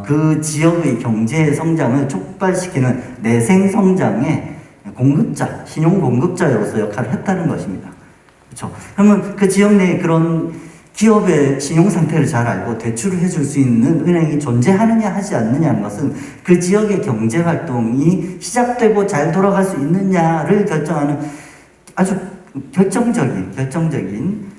그 지역의 경제 성장을 촉발시키는 내생 성장의 공급자, 신용 공급자로서 역할을 했다는 것입니다. 그렇죠? 그러면 그 지역 내에 그런 기업의 신용 상태를 잘 알고 대출을 해줄 수 있는 은행이 존재하느냐 하지 않느냐는 것은 그 지역의 경제 활동이 시작되고 잘 돌아갈 수 있느냐를 결정하는 아주 결정적인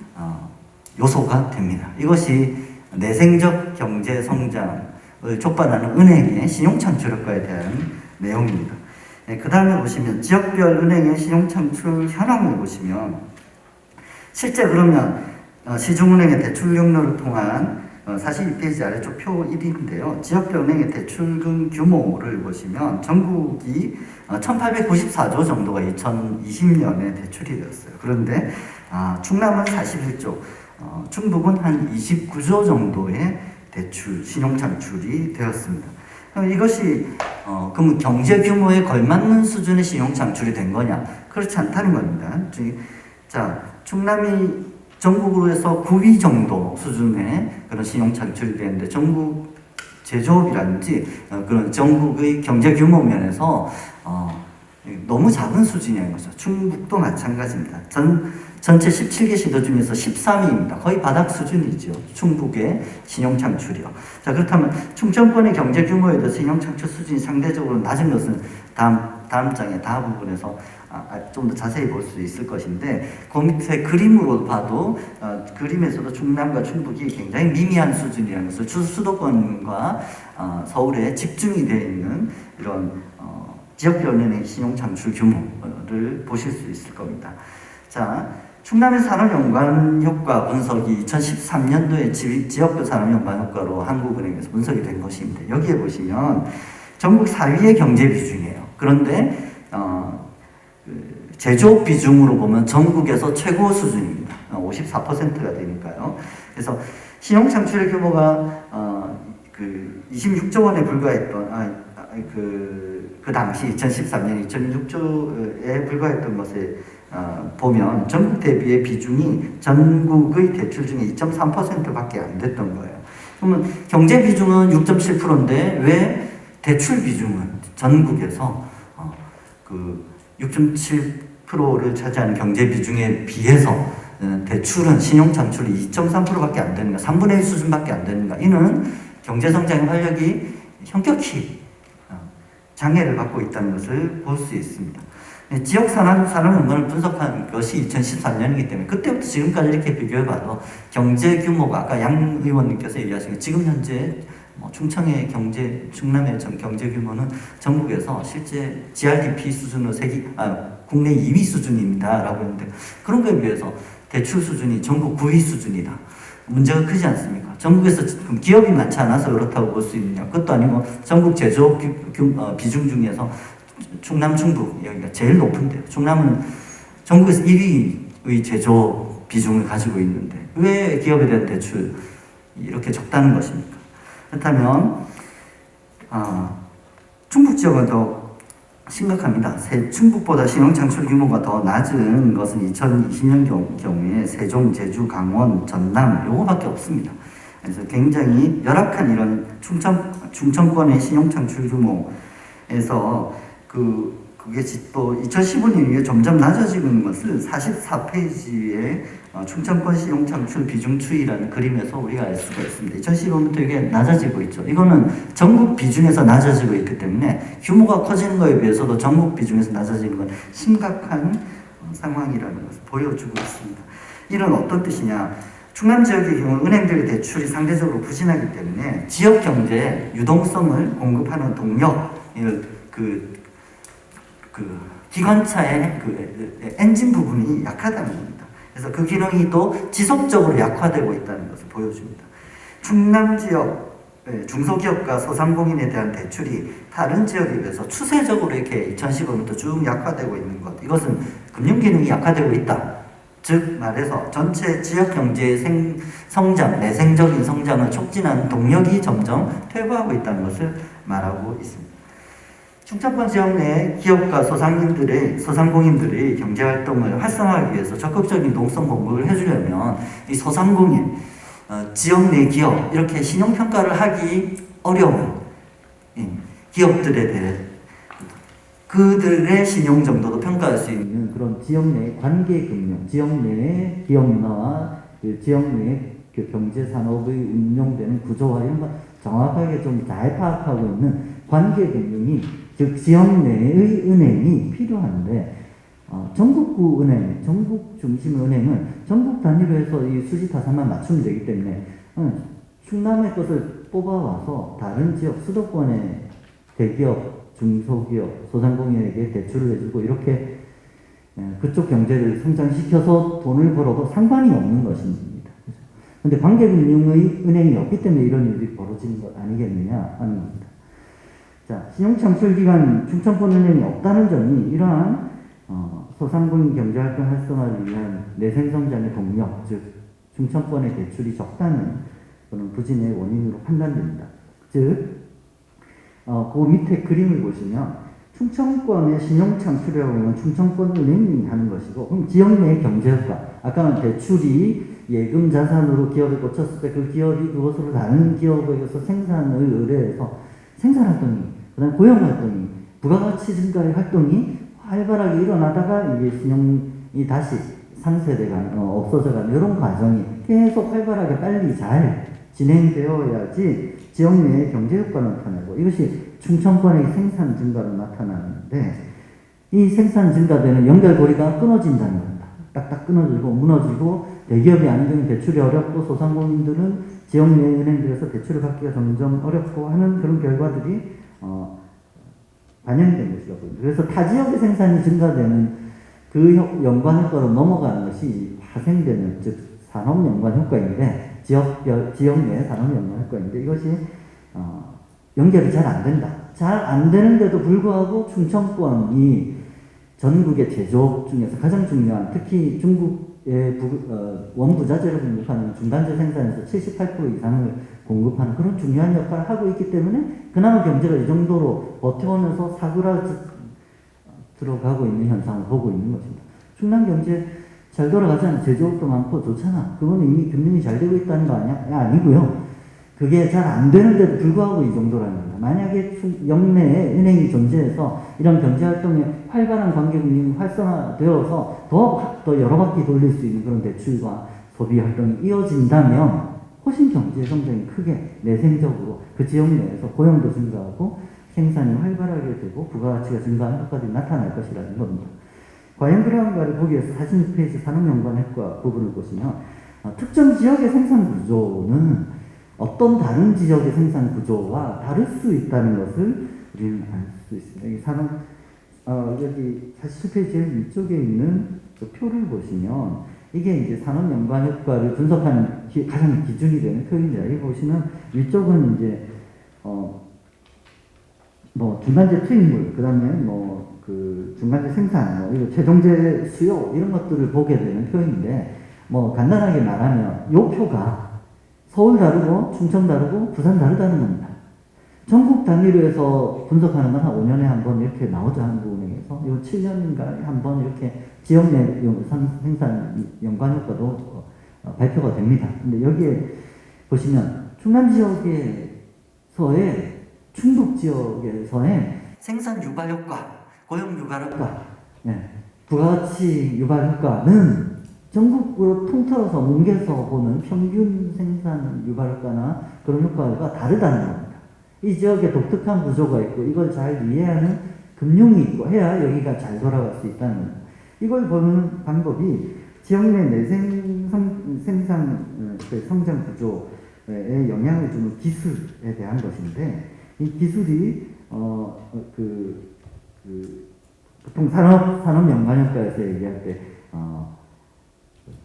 요소가 됩니다. 이것이 내생적 경제 성장을 촉발하는 은행의 신용 창출 효과에 대한 내용입니다. 그 다음에 보시면 지역별 은행의 신용 창출 현황을 보시면, 실제 그러면 시중은행의 대출 경로를 통한 42페이지 아래쪽 표 1인데요. 지역별 은행의 대출금 규모를 보시면 전국이 1894조 정도가 2020년에 대출이 되었어요. 그런데 충남은 41조, 충북은 한 29조 정도의 대출, 신용 창출이 되었습니다. 이것이 그럼 경제 규모에 걸맞는 수준의 신용 창출이 된 거냐? 그렇지 않다는 겁니다. 자, 충남이 전국으로 해서 9위 정도 수준의 그런 신용 창출이 되는데, 전국 제조업이라든지 그런 전국의 경제 규모 면에서 너무 작은 수준이라는 거죠. 충북도 마찬가지입니다. 전체 17개 시도 중에서 13위입니다. 거의 바닥 수준이죠. 충북의 신용 창출이요. 자, 그렇다면 충청권의 경제 규모에 대해서 신용 창출 수준이 상대적으로 낮은 것은 다음 장의 다음 부분에서 좀 더 자세히 볼 수 있을 것인데, 그 밑에 그림으로 봐도 그림에서도 충남과 충북이 굉장히 미미한 수준이라는 것을 수도권과 서울에 집중이 되어 있는 이런 지역별 은행 신용 창출 규모를 보실 수 있을 겁니다. 자, 충남의 산업연관 효과 분석이 2013년도에 지역별 산업연관 효과로 한국은행에서 분석이 된 것인데, 여기에 보시면 전국 4위의 경제 비중이에요. 그런데 제조업 비중으로 보면 전국에서 최고 수준입니다. 54%가 되니까요. 그래서 신용 창출의 규모가 26조 원에 불과했던 그 당시 2013년 2006조에 불과했던 것에 보면 전국 대비의 비중이 전국의 대출 중에 2.3%밖에 안 됐던 거예요. 그러면 경제 비중은 6.7%인데 왜 대출 비중은 전국에서 6.7%를 차지하는 경제 비중에 비해서 대출은 신용 창출이 2.3%밖에 안 되는가, 3분의 1 수준밖에 안 되는가? 이는 경제 성장의 활력이 현격히 장애를 받고 있다는 것을 볼 수 있습니다. 지역 산업연관을 분석한 것이 2014년이기 때문에 그때부터 지금까지 이렇게 비교해봐도 경제 규모가 아까 양 의원님께서 얘기하신 것, 지금 현재 충남의 경제 규모는 전국에서 실제 GRDP 수준으로 국내 2위 수준입니다라고 했는데, 그런 거에 비해서 대출 수준이 전국 9위 수준이다. 문제가 크지 않습니까? 전국에서 기업이 많지 않아서 그렇다고 볼 수 있느냐? 그것도 아니고 전국 제조업 비중 중에서 충남, 충북 여기가 제일 높은데요. 충남은 전국에서 1위의 제조업 비중을 가지고 있는데 왜 기업에 대한 대출이 이렇게 적다는 것입니까? 그렇다면 충북 지역은 더 심각합니다. 충북보다 신용 창출 규모가 더 낮은 것은 2020년 경우에 세종, 제주, 강원, 전남 요거밖에 없습니다. 그래서 굉장히 열악한 이런 충청권의 신용 창출 규모에서 그게 또 2015년 이후에 점점 낮아지는 것을 44페이지의 충청권 신용 창출 비중 추이라는 그림에서 우리가 알 수가 있습니다. 2015년부터 이게 낮아지고 있죠. 이거는 전국 비중에서 낮아지고 있기 때문에 규모가 커지는 것에 비해서도 전국 비중에서 낮아지는 건 심각한 상황이라는 것을 보여주고 있습니다. 이런 어떤 뜻이냐? 충남 지역의 경우 은행들의 대출이 상대적으로 부진하기 때문에 지역 경제에 유동성을 공급하는 동력, 기관차의 엔진 부분이 약하다는 겁니다. 그래서 그 기능이 또 지속적으로 약화되고 있다는 것을 보여줍니다. 충남 지역 중소기업과 소상공인에 대한 대출이 다른 지역에 비해서 추세적으로 이렇게 2015년부터 쭉 약화되고 있는 것, 이것은 금융 기능이 약화되고 있다. 즉 말해서 전체 지역 경제의 성장, 내생적인 성장을 촉진하는 동력이 점점 퇴보하고 있다는 것을 말하고 있습니다. 충청권 지역 내 기업과 소상공인들의 경제활동을 활성화하기 위해서 적극적인 노동 공급을 해주려면 이 소상공인, 지역 내 기업, 이렇게 신용평가를 하기 어려운 기업들에 대해 그들의 신용 정도도 평가할 수 있는 그런 지역 내 관계금융, 지역 내의 기업화와 지역 내의 경제산업의 운용되는 구조와 이런 걸 정확하게 좀 잘 파악하고 있는 관계금융이, 즉 지역 내의 은행이 필요한데, 전국구 은행, 전국 중심 은행은 전국 단위로 해서 이 수지 타산만 맞추면 되기 때문에 충남의 것을 뽑아와서 다른 지역 수도권의 대기업, 중소기업, 소상공인에게 대출을 해주고 이렇게 그쪽 경제를 성장시켜서 돈을 벌어도 상관이 없는 것입니다. 그런데 관계금융의 은행이 없기 때문에 이런 일이 벌어지는 것 아니겠느냐 하는 겁니다. 자, 신용창출기관 충청권은행이 없다는 점이 이러한 소상공인 경제활동 활성화를 위한 내생성장의 동력, 즉 충청권의 대출이 적다는 그런 부진의 원인으로 판단됩니다. 즉 그 밑에 그림을 보시면 충청권의 신용창출이라고 하면 충청권은행이 하는 것이고, 그럼 지역 내의 경제효과, 아까는 대출이 예금 자산으로 기업에 꽂혔을 때 그 기업이 그것으로 다른 기업에게서 생산을 의뢰해서 생산 활동이, 그다음 고용 활동이, 부가가치 증가의 활동이 활발하게 일어나다가 이게 신용이 다시 상쇄돼가는, 없어져가는 이런 과정이 계속 활발하게 빨리 잘 진행되어야지 지역 내의 경제 효과를 나타내고, 이것이 충청권의 생산 증가로 나타나는데, 이 생산 증가되는 연결고리가 끊어진다는 겁니다. 딱딱 끊어지고 무너지고 대기업이 아니면 대출이 어렵고 소상공인들은 지역 내 은행들에서 대출을 받기가 점점 어렵고 하는 그런 결과들이 반영된 것이라고 봅니다. 그래서 타 지역의 생산이 증가되는 그 연관 효과로 넘어가는 것이 파생되는, 즉 산업 연관 효과인데, 지역 내 산업 연관 효과인데, 이것이 연결이 잘 안 된다. 잘 안 되는데도 불구하고 충청권이 전국의 제조업 중에서 가장 중요한, 특히 중국의 원부자재를 공급하는 중간재 생산에서 78% 이상을 공급하는 그런 중요한 역할을 하고 있기 때문에 그나마 경제가 이 정도로 버텨오면서 들어가고 있는 현상을 보고 있는 것입니다. 충남 경제 잘 돌아가잖아. 제조업도 많고 좋잖아. 그거는 이미 금융이 잘 되고 있다는 거 아니야? 아니고요. 그게 잘 안 되는데도 불구하고 이 정도라는 겁니다. 만약에 영내에 은행이 존재해서 이런 경제활동에 활발한 관계금융이 활성화되어서 더 여러 바퀴 돌릴 수 있는 그런 대출과 소비활동이 이어진다면 훨씬 경제 성장이 크게 내생적으로 그 지역 내에서 고용도 증가하고 생산이 활발하게 되고 부가가치가 증가하는 효과들이 나타날 것이라는 겁니다. 과연 그러한가를 보기 위해서 46페이지 산업연관효과 부분을 보시면 특정 지역의 생산 구조는 어떤 다른 지역의 생산 구조와 다를 수 있다는 것을 우리는 알 수 있습니다. 이 산업, 여기 47페이지 제일 위쪽에 있는 그 표를 보시면 이게 이제 산업 연관 효과를 분석하는 가장 기준이 되는 표입니다. 여기 보시면 위쪽은 이제 뭐 중간재 투입물, 그 다음에 뭐 그 중간재 생산, 뭐 이거 최종재 수요 이런 것들을 보게 되는 표인데, 뭐 간단하게 말하면 이 표가 서울 다르고 충청 다르고 부산 다르다는 겁니다. 전국 단위로 해서 분석하는 건 한 5년에 한 번 이렇게 나오죠. 한국은행에서. 요 7년인가 한 번 이렇게 지역 내 생산 연관 효과도 발표가 됩니다. 근데 여기에 보시면 충남 지역에서의, 충북 지역에서의 생산 유발 효과, 고용 유발 효과, 부가가치 유발 효과는 전국으로 통틀어서 뭉개서 보는 평균 생산 유발 효과나 그런 효과가 다르다는 겁니다. 이 지역에 독특한 구조가 있고 이걸 잘 이해하는 금융이 있고 해야 여기가 잘 돌아갈 수 있다는 겁니다. 이걸 보는 방법이 지역 내 생산 성장 구조에 영향을 주는 기술에 대한 것인데, 이 기술이 보통 산업 연관효과에서 얘기할 때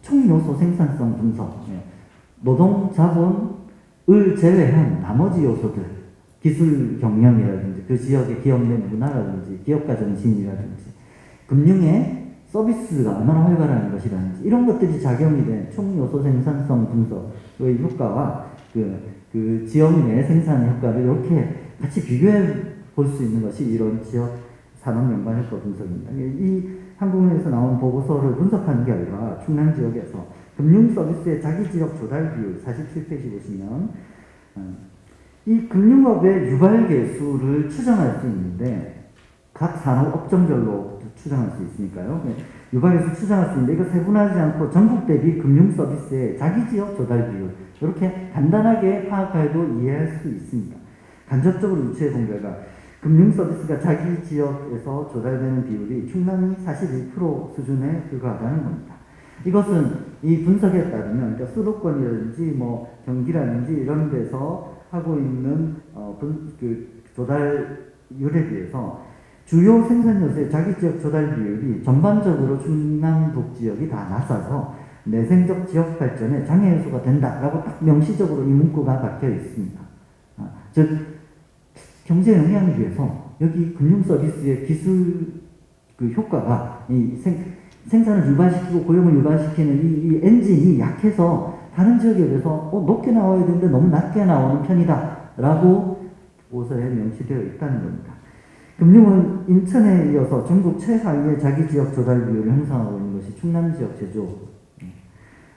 총요소 생산성 분석, 노동 자본을 제외한 나머지 요소들, 기술 경영이라든지 그 지역의 기업 내 문화라든지 기업가 정신이라든지 금융의 서비스가 얼마나 활발한 것이라든지 이런 것들이 작용이 된 총요소 생산성 분석의 효과와 그 지역 내 생산 효과를 이렇게 같이 비교해 볼 수 있는 것이 이런 지역 산업 연관 효과 분석입니다. 이 한국은행에서 나온 보고서를 분석한 결과 충남 지역에서 금융 서비스의 자기 지역 조달 비율 47페이지 보시면 이 금융업의 유발계 수를 추정할 수 있는데, 각 산업 업종별로 추정할 수 있으니까요. 유발계 수 추정할 수 있는데, 이거 세분하지 않고 전국 대비 금융 서비스의 자기 지역 조달 비율, 이렇게 간단하게 파악해도 이해할 수 있습니다. 간접적으로 유추해 본 결과 금융 서비스가 자기 지역에서 조달되는 비율이 충남이 41% 수준에 불과하다는 겁니다. 이것은 이 분석에 따르면, 그러니까 수도권이라든지 뭐 경기라든지 이런 데서 하고 있는 조달률에 비해서 주요 생산 요소의 자기 지역 조달 비율이 전반적으로 충남북 지역이 다 낮아서 내생적 지역 발전에 장애 요소가 된다라고 딱 명시적으로 이 문구가 박혀 있습니다. 즉 경제 영향에 비해서 여기 금융 서비스의 기술 효과가 이 생산을 유발시키고 고용을 유발시키는 이 엔진이 약해서 다른 지역에 비해서 높게 나와야 되는데 너무 낮게 나오는 편이다 라고 보고서에 명시되어 있다는 겁니다. 금융은 인천에 이어서 전국 최하위의 자기 지역 조달 비율을 형성하고 있는 것이 충남 지역 제조업.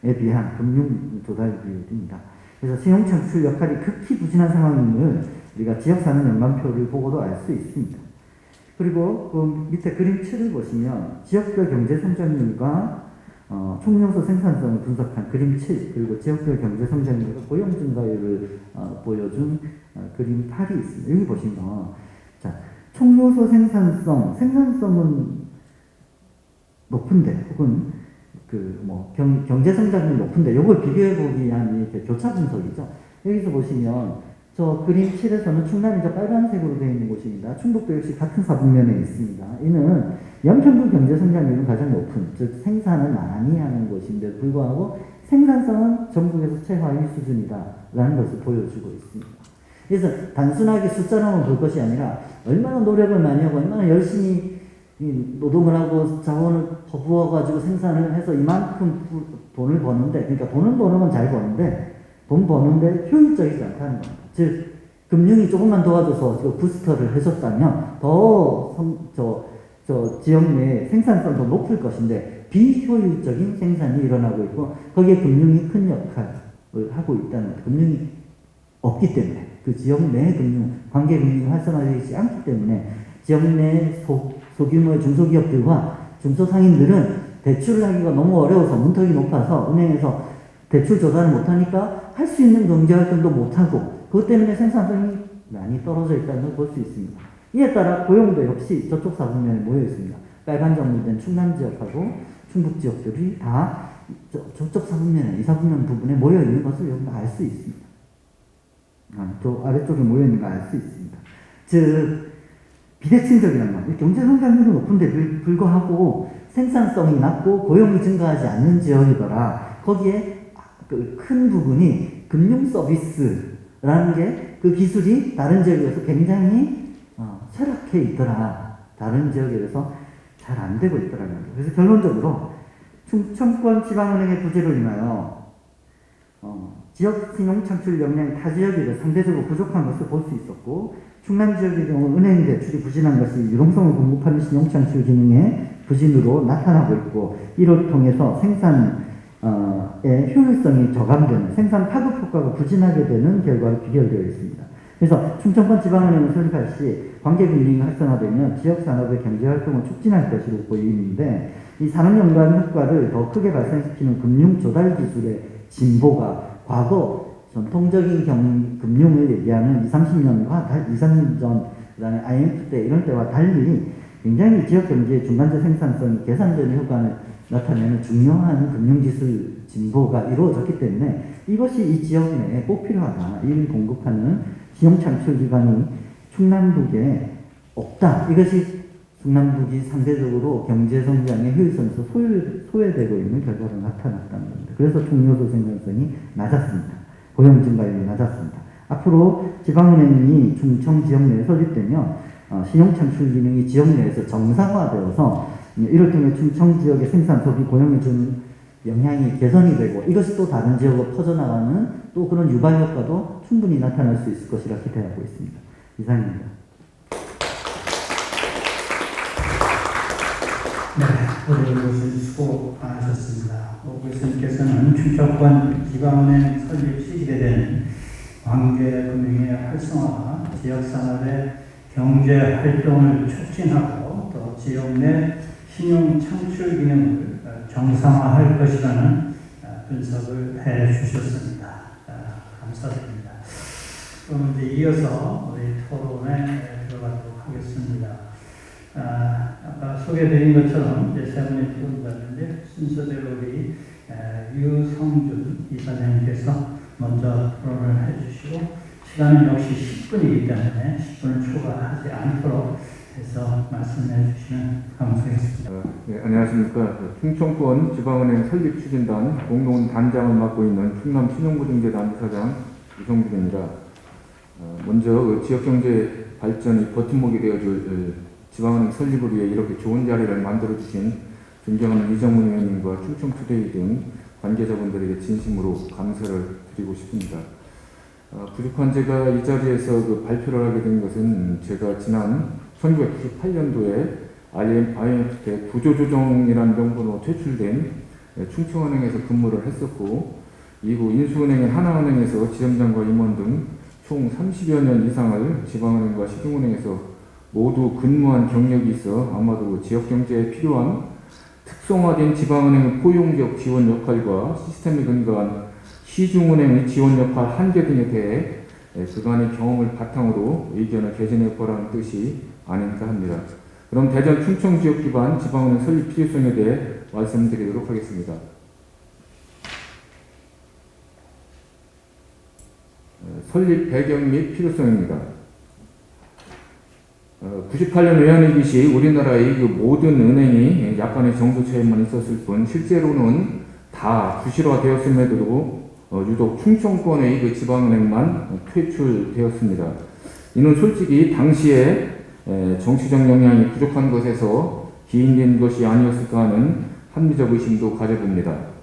비한 금융 조달 비율입니다. 그래서 신용 창출 역할이 극히 부진한 상황임을 우리가 지역사는 연관표를 보고도 알 수 있습니다. 그리고 그 밑에 그림 7을 보시면 지역별 경제 성장률과 총요소 생산성을 분석한 그림 7, 그리고 지역별 경제 성장률과 고용 증가율을 보여준 그림 8이 있습니다. 여기 보시면 자, 총요소 생산성은 높은데 혹은 경제 성장률이 높은데 이걸 비교해 보기 위한 이렇게 교차 분석이죠. 여기서 보시면 저 그림 7에서는 충남이 저 빨간색으로 되어 있는 곳입니다. 충북도 역시 같은 사분면에 있습니다. 이는 연평균 경제 성장률은 가장 높은, 즉 생산을 많이 하는 곳인데 불구하고 생산성은 전국에서 최하위 수준이다라는 것을 보여주고 있습니다. 그래서 단순하게 숫자로만 볼 것이 아니라 얼마나 노력을 많이 하고 얼마나 열심히 노동을 하고 자원을 퍼부어가지고 생산을 해서 이만큼 돈을 버는데, 그러니까 돈은 버는 건 잘 버는데 돈 버는데 효율적이지 않다는 겁니다. 즉 금융이 조금만 도와줘서 부스터를 해줬다면 저 지역 내에 생산성도 높을 것인데 비효율적인 생산이 일어나고 있고 거기에 금융이 큰 역할을 하고 있다는 겁니다. 금융이 없기 때문에 그 지역 내 관계 금융이 활성화되지 않기 때문에 지역 내 소규모의 중소기업들과 중소상인들은 대출을 하기가 너무 어려워서 문턱이 높아서 은행에서 대출 조달을 못하니까 할 수 있는 경제활동도 못하고 그것 때문에 생산성이 많이 떨어져 있다는 걸 볼 수 있습니다. 이에 따라 고용도 역시 저쪽 사분면에 모여 있습니다. 빨간 점으로 충남 지역하고 충북 지역들이 다 저쪽 사분면에, 이 사분면 부분에 모여 있는 것을 여러분 알 수 있습니다. 저 아래쪽에 모여 있는 걸 알 수 있습니다. 즉 비대칭적이란 말, 경제 성장률이 높은데 불구하고 생산성이 낮고 고용이 증가하지 않는 지역이더라. 거기에 그 큰 부분이 금융 서비스라는 게 그 기술이 다른 지역에 비해서 굉장히 쇠락해 있더라. 다른 지역에 비해서 잘 안 되고 있더라는 거죠. 그래서 결론적으로 충청권 지방은행의 부재로 인하여 지역 신용 창출 역량이 타 지역에 비해 상대적으로 부족한 것을 볼 수 있었고, 충남 지역의 경우 은행 대출이 부진한 것이 유동성을 공급하는 신용 창출 기능의 부진으로 나타나고 있고, 이를 통해서 생산의 효율성이 저감되는, 생산 파급 효과가 부진하게 되는 결과로 비결되어 있습니다. 그래서 충청권 지방은행을 설립할 시 관계금융이 활성화되면 지역산업의 경제활동을 촉진할 것으로 보이는데, 이 산업연관 효과를 더 크게 발생시키는 금융 조달 기술의 진보가 과거 전통적인 금융을 얘기하는 20-30년 전, 그 다음에 IMF 때 이런 때와 달리 굉장히 지역 경제의 중간재 생산성이 개선되는 효과를 나타내는 중요한 금융기술 진보가 이루어졌기 때문에 이것이 이 지역 내에 꼭 필요하다. 이를 공급하는 신용창출 기관이 충남북에 없다. 이것이 충남북이 상대적으로 경제성장의 효율성에서 소외되고 있는 결과로 나타났다는 겁니다. 그래서 총요소 생산성이 낮았습니다. 고용 증가율이 낮았습니다. 앞으로 지방은행이 충청 지역 내에 설립되면 신용창출 기능이 지역 내에서 정상화되어서 이를 통해 충청 지역의 생산 소비 고용에 주는 영향이 개선이 되고, 이것이 또 다른 지역으로 퍼져나가는 또 그런 유발 효과도 충분히 나타날 수 있을 것이라 기대하고 있습니다. 이상입니다. 네, 오늘 교수님 수고 많으셨습니다. 오 교수님께서는 충청권 지방은행 설립 시기에 된 관계금융의 활성화, 지역산업의 경제활동을 촉진하고 또 지역 내 신용 창출 기능을 정상화할 것이라는 분석을 해 주셨습니다. 감사드립니다. 그럼 이제 이어서 우리 토론에 들어가도록 하겠습니다. 아까 소개드린 것처럼 이제 세 분의 토론자인데 순서대로 우리 유성준 이사장님께서 먼저 토론을 해주시고, 시간은 역시 10분이기 때문에 10분을 초과하지 않도록 해서 말씀해 주시면 감사하겠습니다. 네, 안녕하십니까. 충청권 지방은행 설립 추진단 공동 단장을 맡고 있는 충남 신용보증재단 이사장 유성준입니다. 먼저 지역경제 발전이 버팀목이 되어줄 지방은행 설립을 위해 이렇게 좋은 자리를 만들어주신 존경하는 이정문 의원님과 충청투데이 등 관계자분들에게 진심으로 감사를 드리고 싶습니다. 부족한 제가 이 자리에서 발표를 하게 된 것은 제가 지난 1998년도에 IMF 때 구조조정이라는 명분으로 퇴출된 충청은행에서 근무를 했었고, 이후 인수은행인 하나은행에서 지점장과 임원 등 총 30여 년 이상을 지방은행과 시중은행에서 모두 근무한 경력이 있어 아마도 지역경제에 필요한 특성화된 지방은행의 포용적 지원 역할과 시스템에 근거한 시중은행의 지원 역할 한계 등에 대해 그간의 경험을 바탕으로 의견을 개진해 보라는 뜻이 아닌가 합니다. 그럼 대전 충청 지역 기반 지방은행 설립 필요성에 대해 말씀드리도록 하겠습니다. 설립 배경 및 필요성입니다. 98년 외환위기 시 우리나라의 그 모든 은행이 약간의 정도 차이만 있었을 뿐 실제로는 다 부실화되었음에도 유독 충청권의 그 지방은행만 퇴출되었습니다. 이는 솔직히 당시에 정치적 역량이 부족한 것에서 기인된 것이 아니었을까 하는 합리적 의심도 가져봅니다.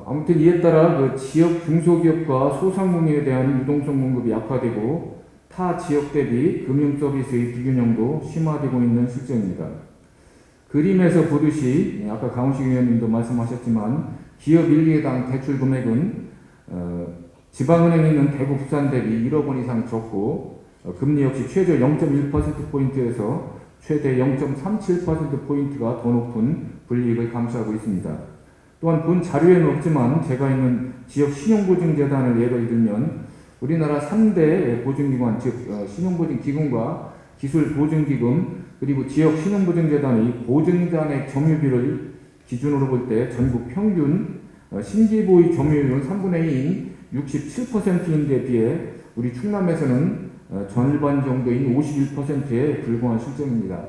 아무튼 이에 따라 그 지역 중소기업과 소상공인에 대한 유동성 공급이 약화되고 타 지역 대비 금융 서비스의 비균형도 심화되고 있는 실정입니다. 그림에서 보듯이 아까 강훈식 의원님도 말씀하셨지만 기업 일개당 대출 금액은 지방은행에 있는 대구, 부산 대비 1억 원 이상 적고 금리 역시 최저 0.1%포인트에서 최대 0.37%포인트가 더 높은 불이익을 감수하고 있습니다. 또한 본 자료에는 없지만 제가 있는 지역 신용보증재단을 예를 들면 우리나라 3대 보증기관, 즉 신용보증기금과 기술보증기금 그리고 지역 신용보증재단의 보증잔액 점유비를 기준으로 볼 때 전국 평균 신기보의 점유율은 3분의 2인 67%인데 비해 우리 충남에서는 절반 정도인 51%에 불과한 실정입니다.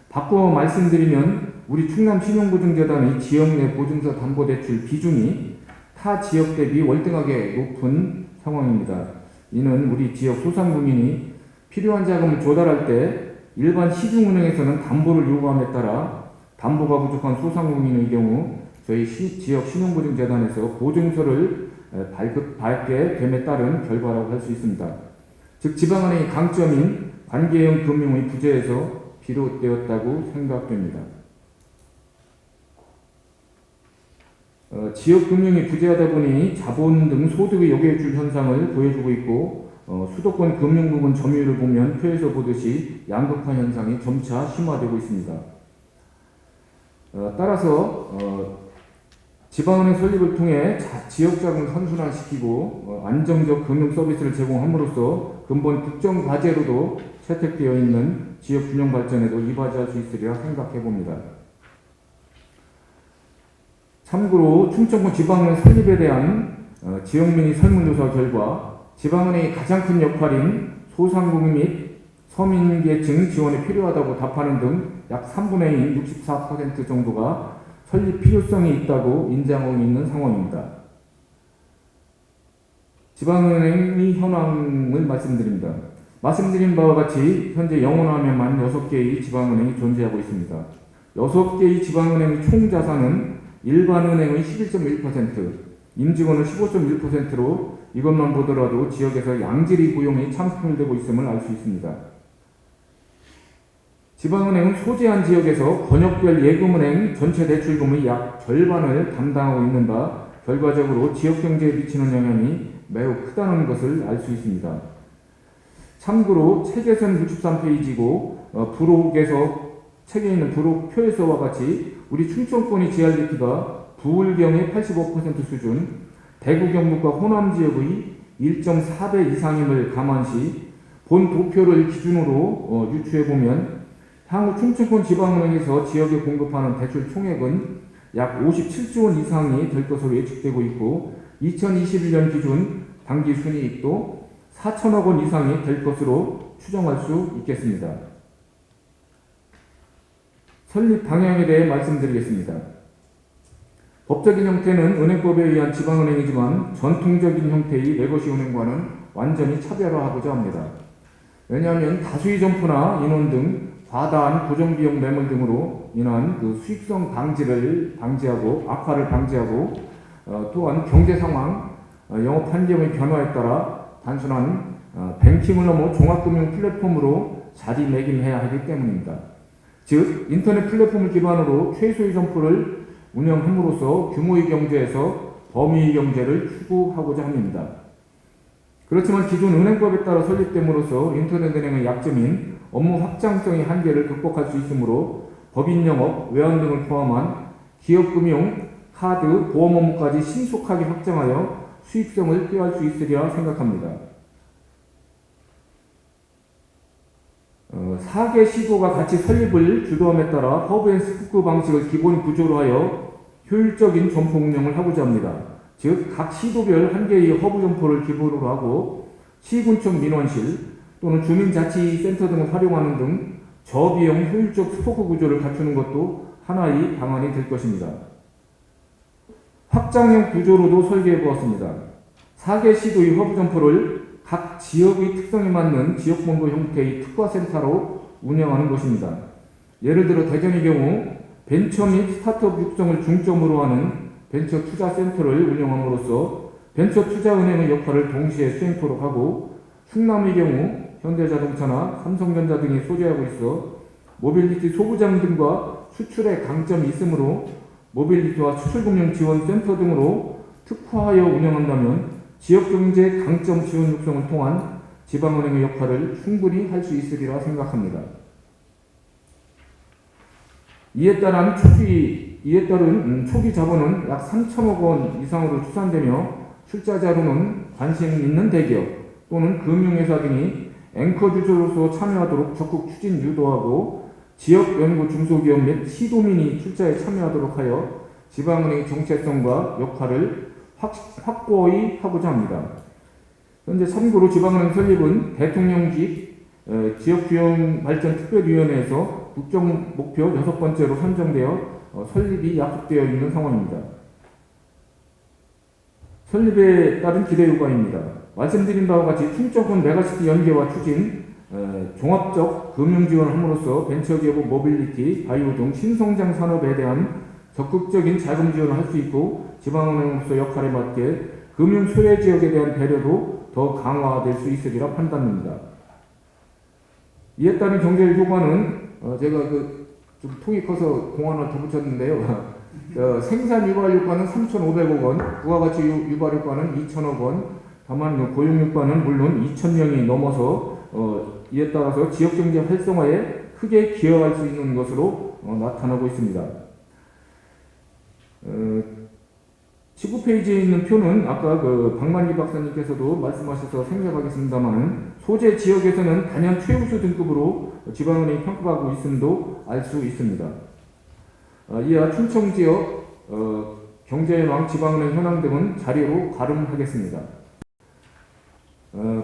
바꿔 말씀드리면 우리 충남 신용보증재단의 지역 내 보증서 담보대출 비중이 타 지역 대비 월등하게 높은 상황입니다. 이는 우리 지역 소상공인이 필요한 자금을 조달할 때 일반 시중은행에서는 담보를 요구함에 따라 담보가 부족한 소상공인의 경우 저희 지역 신용보증재단에서 보증서를 발급받게 됨에 따른 결과라고 할 수 있습니다. 즉 지방은행의 강점인 관계형 금융의 부재에서 비롯되었다고 생각됩니다. 지역 금융이 부재하다 보니 자본 등 소득의 역외출 현상을 보여주고 있고 수도권 금융 부분 점유율을 보면 표에서 보듯이 양극화 현상이 점차 심화되고 있습니다. 따라서 지방은행 설립을 통해 지역 자금을 선순환시키고 안정적 금융 서비스를 제공함으로써 근본 국정 과제로도 채택되어 있는 지역 균형 발전에도 이바지할 수 있으리라 생각해 봅니다. 참고로 충청권 지방은행 설립에 대한 지역민의 설문조사 결과 지방은행의 가장 큰 역할인 소상공인 및 서민계층 지원이 필요하다고 답하는 등 약 3분의 1, 64% 정도가 설립 필요성이 있다고 인정하고 있는 상황입니다. 지방은행의 현황을 말씀드립니다. 말씀드린 바와 같이 현재 영원하면만 6개의 지방은행이 존재하고 있습니다. 6개의 지방은행의 총 자산은 일반은행의 11.1%, 임직원은 15.1%로 이것만 보더라도 지역에서 양질의 고용이 창출되고 있음을 알 수 있습니다. 지방은행은 소재한 지역에서 권역별 예금은행 전체 대출금의 약 절반을 담당하고 있는 바 결과적으로 지역경제에 미치는 영향이 매우 크다는 것을 알 수 있습니다. 참고로 책에서는 63페이지고 부록에서 책에 있는 부록표에서와 같이 우리 충청권의 GRDP가 부울경의 85% 수준, 대구 경북과 호남 지역의 1.4배 이상임을 감안시 본 도표를 기준으로 유추해보면 향후 충청권 지방은행에서 지역에 공급하는 대출 총액은 약 57조 원 이상이 될 것으로 예측되고 있고 2021년 기준 당기 순이익도 4천억 원 이상이 될 것으로 추정할 수 있겠습니다. 설립 방향에 대해 말씀드리겠습니다. 법적인 형태는 은행법에 의한 지방은행이지만 전통적인 형태의 레거시 은행과는 완전히 차별화하고자 합니다. 왜냐하면 다수의 점포나 인원 등 과다한 고정비용 매물 등으로 인한 그 수익성 방지하고 악화를 방지하고 또한 경제 상황, 영업 환경의 변화에 따라 단순한 뱅킹을 넘어 종합금융 플랫폼으로 자리매김해야 하기 때문입니다. 즉 인터넷 플랫폼을 기반으로 최소의 점포를 운영함으로써 규모의 경제에서 범위의 경제를 추구하고자 합니다. 그렇지만 기존 은행법에 따라 설립됨으로써 인터넷은행의 약점인 업무 확장성의 한계를 극복할 수 있으므로 법인 영업, 외환 등을 포함한 기업금융, 카드, 보험 업무까지 신속하게 확장하여 수익성을 꾀할 수 있으리라 생각합니다. 4개 시도가 같이 설립을 주도함에 따라 허브앤스푸크 방식을 기본 구조로 하여 효율적인 점포 운영을 하고자 합니다. 즉, 각 시도별 한 개의 허브 점포를 기본으로 하고 시군청 민원실 또는 주민자치센터 등을 활용하는 등 저비용 효율적 스포크 구조를 갖추는 것도 하나의 방안이 될 것입니다. 확장형 구조로도 설계해 보았습니다. 4개 시도의 허브 점포를 각 지역의 특성에 맞는 지역본부 형태의 특화센터로 운영하는 것입니다. 예를 들어 대전의 경우 벤처 및 스타트업 육성을 중점으로 하는 벤처 투자센터를 운영함으로써 벤처 투자은행의 역할을 동시에 수행토록 하고, 충남의 경우 현대자동차나 삼성전자 등이 소재하고 있어 모빌리티 소부장 등과 수출에 강점이 있으므로 모빌리티와 수출금융지원센터 등으로 특화하여 운영한다면 지역경제 강점 지원 육성을 통한 지방은행의 역할을 충분히 할 수 있으리라 생각합니다. 이에 따른 초기 자본은 약 3천억 원 이상으로 추산되며 출자 자료는 관심 있는 대기업 또는 금융회사 등이 앵커 주주로서 참여하도록 적극 추진 유도하고 지역 연구 중소기업 및 시도민이 출자에 참여하도록 하여 지방은행의 정체성과 역할을 확고히 하고자 합니다. 현재 참고로 지방은행 설립은 대통령직 지역균형발전특별위원회에서 국정목표 6번째로 선정되어 설립이 약속되어 있는 상황입니다. 설립에 따른 기대 요구입니다. 말씀드린 바와 같이 충청권 메가시티 연계와 추진, 종합적 금융 지원을 함으로써 벤처기업, 모빌리티, 바이오 등 신성장 산업에 대한 적극적인 자금 지원을 할 수 있고 지방은행으로서 역할에 맞게 금융 소외 지역에 대한 배려도 더 강화될 수 있으리라 판단됩니다. 이에 따른 경제 효과는 제가 좀 통이 커서 공안을 더 붙였는데요. 생산 유발 효과는 3,500억 원, 부가가치 유발 효과는 2,000억 원, 다만 고용 효과는 물론 2,000명이 넘어서 이에 따라서 지역경제 활성화에 크게 기여할 수 있는 것으로 나타나고 있습니다. 19페이지에 있는 표는 아까 박만기 박사님께서도 말씀하셔서 생략하겠습니다만 소재 지역에서는 단연 최우수 등급으로 지방은행이 평가하고 있음도 알 수 있습니다. 이하 충청 지역 경제현황 지방은행 현황 등은 자료로 가름하겠습니다.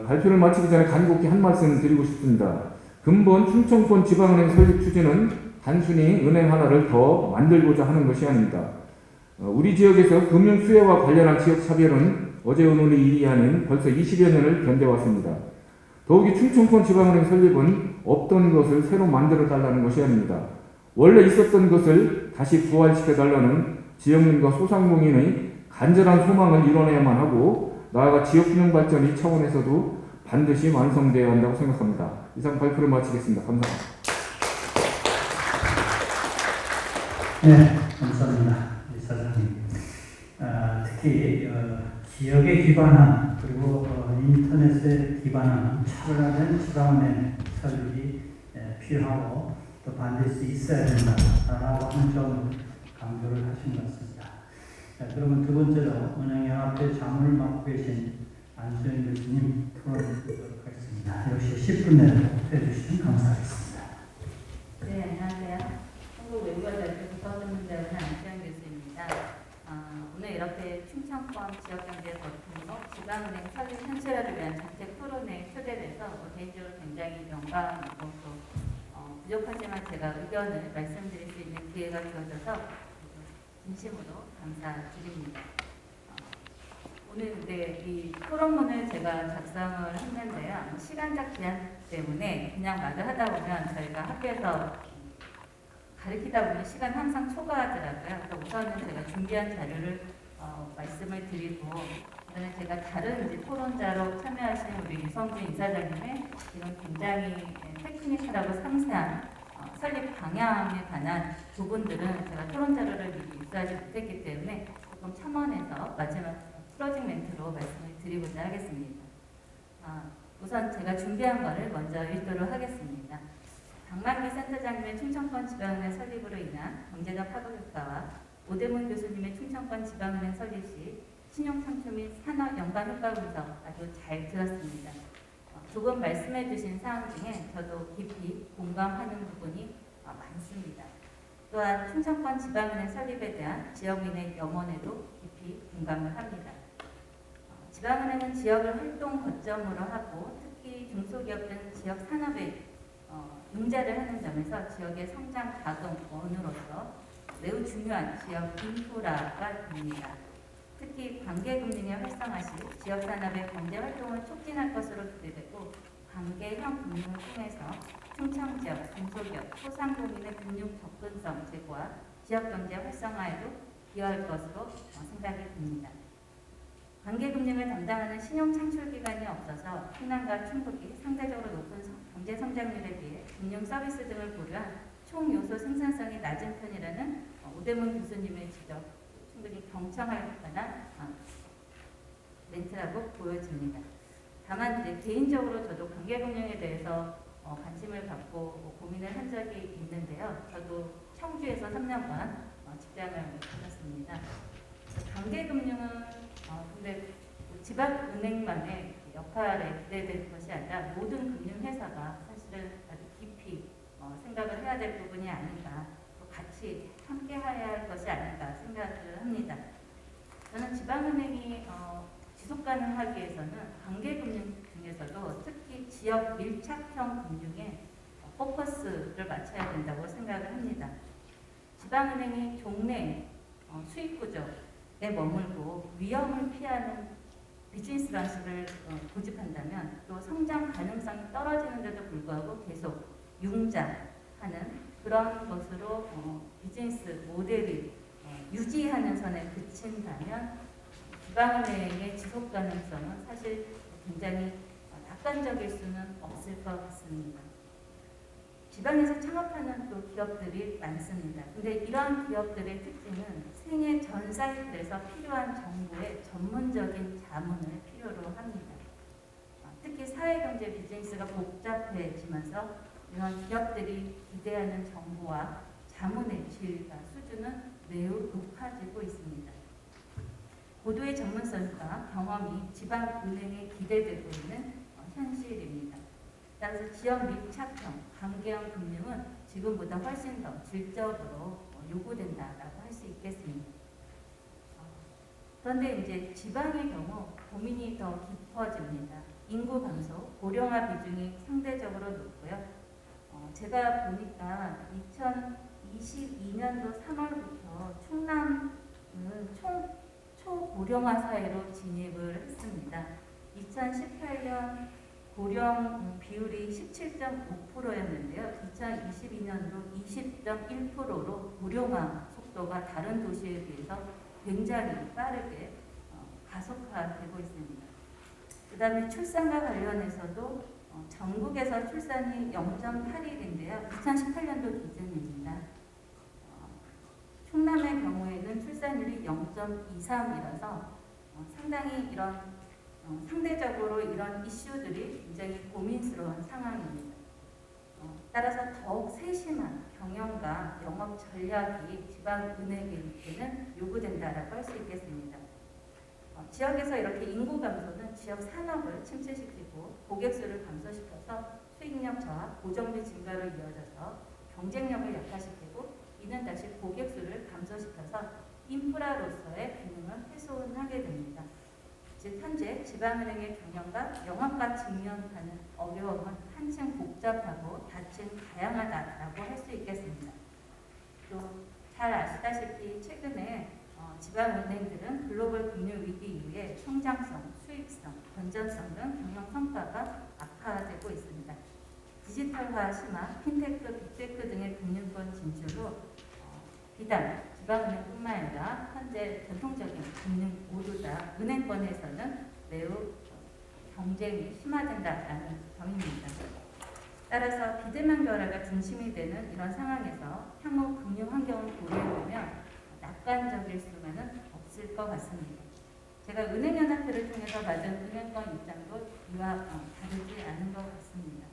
발표를 마치기 전에 간곡히 한 말씀 드리고 싶습니다. 근본 충청권 지방은행 설립 취지는 단순히 은행 하나를 더 만들고자 하는 것이 아닙니다. 우리 지역에서 금융 수혜와 관련한 지역 차별은 어제 오늘의 일이 아닌 벌써 20여 년을 견뎌왔습니다. 더욱이 충청권 지방은행 설립은 없던 것을 새로 만들어 달라는 것이 아닙니다. 원래 있었던 것을 다시 부활시켜 달라는 지역민과 소상공인의 간절한 소망을 이뤄내야만 하고 나아가 지역균형 발전 이 차원에서도 반드시 완성되어야 한다고 생각합니다. 이상 발표를 마치겠습니다. 감사합니다. 네, 감사합니다. 사장님. 특히 지역에 기반한 그리고 인터넷에 기반한 차별화된 지방은행 설립이 필요하고 또 반드시 있어야 된다라고 하는 점을 강조를 하신 것 같습니다. 그러면 두 번째로 은행연합회 자문을 맡고 계신 안수현 교수님 토론을 듣도록 하겠습니다. 역시 10분 내로 해주시면 감사하겠습니다. 네, 안녕하세요. 한국외국어대학교 국어전문대학원 안수현 교수입니다. 오늘 이렇게 충청권 지역경제 거통로 지방은행 설립 현실화를 위한 정책 토론에 초대돼서 개인적으로 굉장히 영광이고 또 부족하지만 제가 의견을 말씀드릴 수 있는 기회가 주어져서 진심으로 감사드립니다. 오늘 근데 이 토론문을 제가 작성을 했는데요. 시간적 제한 때문에 그냥 말을 하다 보면 저희가 학교에서 가르치다 보니 시간 항상 초과하더라고요. 그래서 우선은 제가 준비한 자료를 말씀을 드리고 그다음에 제가 다른 이제 토론자로 참여하신 우리 유성준 이사장님의 이런 굉장히 테크니컬하고 상세한 설립 방향에 관한 부분들은 제가 토론 자료를 미리 입수하지 못했기 때문에 조금 첨언해서 마지막 클로징 멘트로 말씀을 드리고자 하겠습니다. 우선 제가 준비한 거를 먼저 읽도록 하겠습니다. 박만기 센터장님의 충청권 지방은행 설립으로 인한 경제적 파급 효과와 오대문 교수님의 충청권 지방은행 설립 시 신용 창출 및 산업 연관 효과 분석 아주 잘 들었습니다. 두 분 말씀해 주신 사항 중에 저도 깊이 공감하는 부분이 많습니다. 또한 충청권 지방은행 설립에 대한 지역민의 염원에도 깊이 공감을 합니다. 지방은행은 지역을 활동 거점으로 하고 특히 중소기업 등 지역 산업에 융자를 하는 점에서 지역의 성장 자동원으로서 매우 중요한 지역 인프라가 됩니다. 특히 관계금융의 활성화 시 지역 산업의 경제 활동을 촉진할 것으로 기대되고 관계형 금융을 통해서 충청지역, 중소기업, 소상공인의 금융 접근성 제고와 지역 경제 활성화에도 기여할 것으로 생각이 듭니다. 관계금융을 담당하는 신용 창출 기관이 없어서 충남과 충북이 상대적으로 높은 경제 성장률에 비해 금융 서비스 등을 고려한 총 요소 생산성이 낮은 편이라는 오대문 교수님의 지적 충분히 경청할 만한 멘트라고 보여집니다. 다만 개인적으로 저도 관계금융에 대해서 관심을 갖고 고민을 한 적이 있는데요. 저도 청주에서 3년간 직장을 가졌습니다. 관계금융은 근데 지방은행만의 역할에 기대될 것이 아니라 모든 금융회사가 사실은 아주 깊이 생각을 해야 될 부분이 아닌가, 같이 함께 해야 할 것이 아닌가 생각을 합니다. 저는 지방은행이 지속 가능하기 위해서는 관계금융 중에서도 특히 지역 밀착형 금융에 포커스를 맞춰야 된다고 생각을 합니다. 지방은행이 종래 수익 구조에 머물고 위험을 피하는 비즈니스 방식을 고집한다면 또 성장 가능성이 떨어지는데도 불구하고 계속 융자하는 그런 것으로 비즈니스 모델이 유지하는 선에 그친다면 지방은행의 지속 가능성은 사실 굉장히 낙관적일 수는 없을 것 같습니다. 지방에서 창업하는 또 기업들이 많습니다. 근데 이러한 기업들의 특징은 생애 전 사이클에서 필요한 정보의 전문적인 자문을 필요로 합니다. 특히 사회경제 비즈니스가 복잡해지면서 이런 기업들이 기대하는 정보와 자문의 질과 수준은 매우 높아지고 있습니다. 고도의 전문성과 경험이 지방은행에 기대되고 있는 현실입니다. 따라서 지역 밀착형, 관계형 금융은 지금보다 훨씬 더 질적으로 요구된다라고 할 수 있겠습니다. 그런데 이제 지방의 경우 고민이 더 깊어집니다. 인구 감소, 고령화 비중이 상대적으로 높고요. 제가 보니까 2022년도 3월부터 충남은 초고령화 사회로 진입을 했습니다. 2018년 고령 비율이 17.5%였는데요. 2022년도 20.1%로 고령화 속도가 다른 도시에 비해서 굉장히 빠르게 가속화되고 있습니다. 그 다음에 출산과 관련해서도 전국에서 출산이 0.81인데요. 2018년도 기준입니다. 충남의 경우에는 출산율이 0.23이라서 상당히 이런 상대적으로 이런 이슈들이 굉장히 고민스러운 상황입니다. 따라서 더욱 세심한 경영과 영업 전략이 지방은행에게는 요구된다라고 할 수 있겠습니다. 지역에서 이렇게 인구 감소는 지역 산업을 침체시키고 고객 수를 감소시켜서 수익력 저하, 고정비 증가로 이어져서 경쟁력을 약화시키고 이는 다시 고객 수를 감소시켜서 인프라로서의 기능을 훼손하게 됩니다. 즉 현재 지방은행의 경영과 영업과 직면하는 어려움은 한층 복잡하고 다층 다양하다라고 할 수 있겠습니다. 또 잘 아시다시피 최근에 지방은행들은 글로벌 금융 위기 이후에 성장성, 수익성, 건전성 등 경영 성과가 악화되고 있습니다. 디지털화 심화, 핀테크, 빅테크 등의 금융권 진출로 비단 지방은행뿐만 아니라 현재 전통적인 금융 모두 다 은행권에서는 매우 경쟁이 심화된다라는 점입니다. 따라서 비대면 결화가 중심이 되는 이런 상황에서 향후 금융 환경을 고려해보면 낙관적일 수만은 없을 것 같습니다. 제가 은행연합회를 통해서 받은 은행권 입장도 이와 다르지 않은 것 같습니다.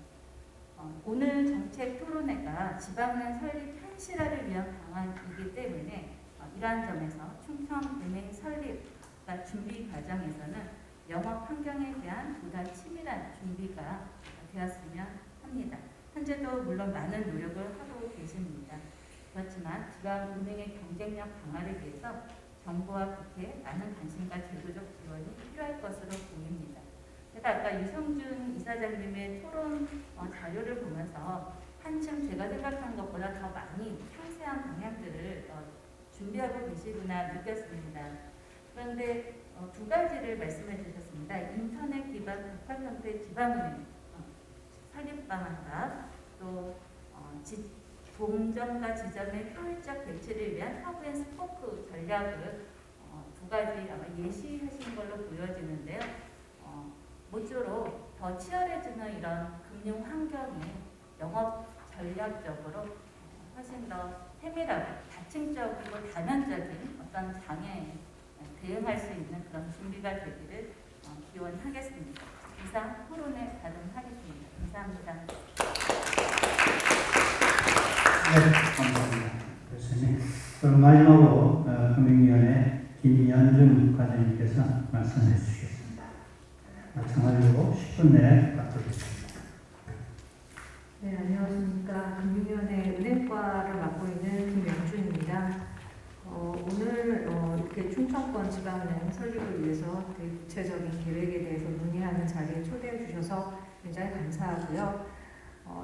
오늘 정책 토론회가 지방은행 설립 현실화를 위한 방안이기 때문에 이러한 점에서 충청은행 설립 준비 과정에서는 영업 환경에 대한 보다 치밀한 준비가 되었으면 합니다. 현재도 물론 많은 노력을 하고 계십니다. 그렇지만 지방은행의 경쟁력 강화를 위해서 정부와 국회에 많은 관심과 제도적 지원이 필요할 것으로 보입니다. 제가 아까 유성준 이사장님의 토론 자료를 보면서 한층 제가 생각한 것보다 더 많이 상세한 방향들을 준비하고 계시구나 느꼈습니다. 그런데 두 가지를 말씀해 주셨습니다. 인터넷 기반 복합 형태 지방은행 설립 방안과 또 동점과 지점의 효율적 배치를 위한 허브 앤 스포크 전략을 두 가지 아마 예시하신 걸로 보여지는데요. 모쪼록 더 치열해지는 이런 금융 환경에 영업 전략적으로 훨씬 더 세밀하고 다층적이고 다면적인 어떤 장애에 대응할 수 있는 그런 준비가 되기를 기원하겠습니다. 이상 토론에 가동하겠습니다. 감사합니다. 네, 감사합니다. 교수님. 그럼 마지막으로 금융위원회 김연중 과장님께서 말씀해 주시겠습니다. 마찬가지로 10분 내에 부탁드리겠습니다. 네, 안녕하십니까. 금융위원회 은행과를 맡고 있는 김연중입니다. 오늘 이렇게 충청권 지방은행 설립을 위해서 되게 구체적인 계획에 대해서 논의하는 자리에 초대해 주셔서 굉장히 감사하고요.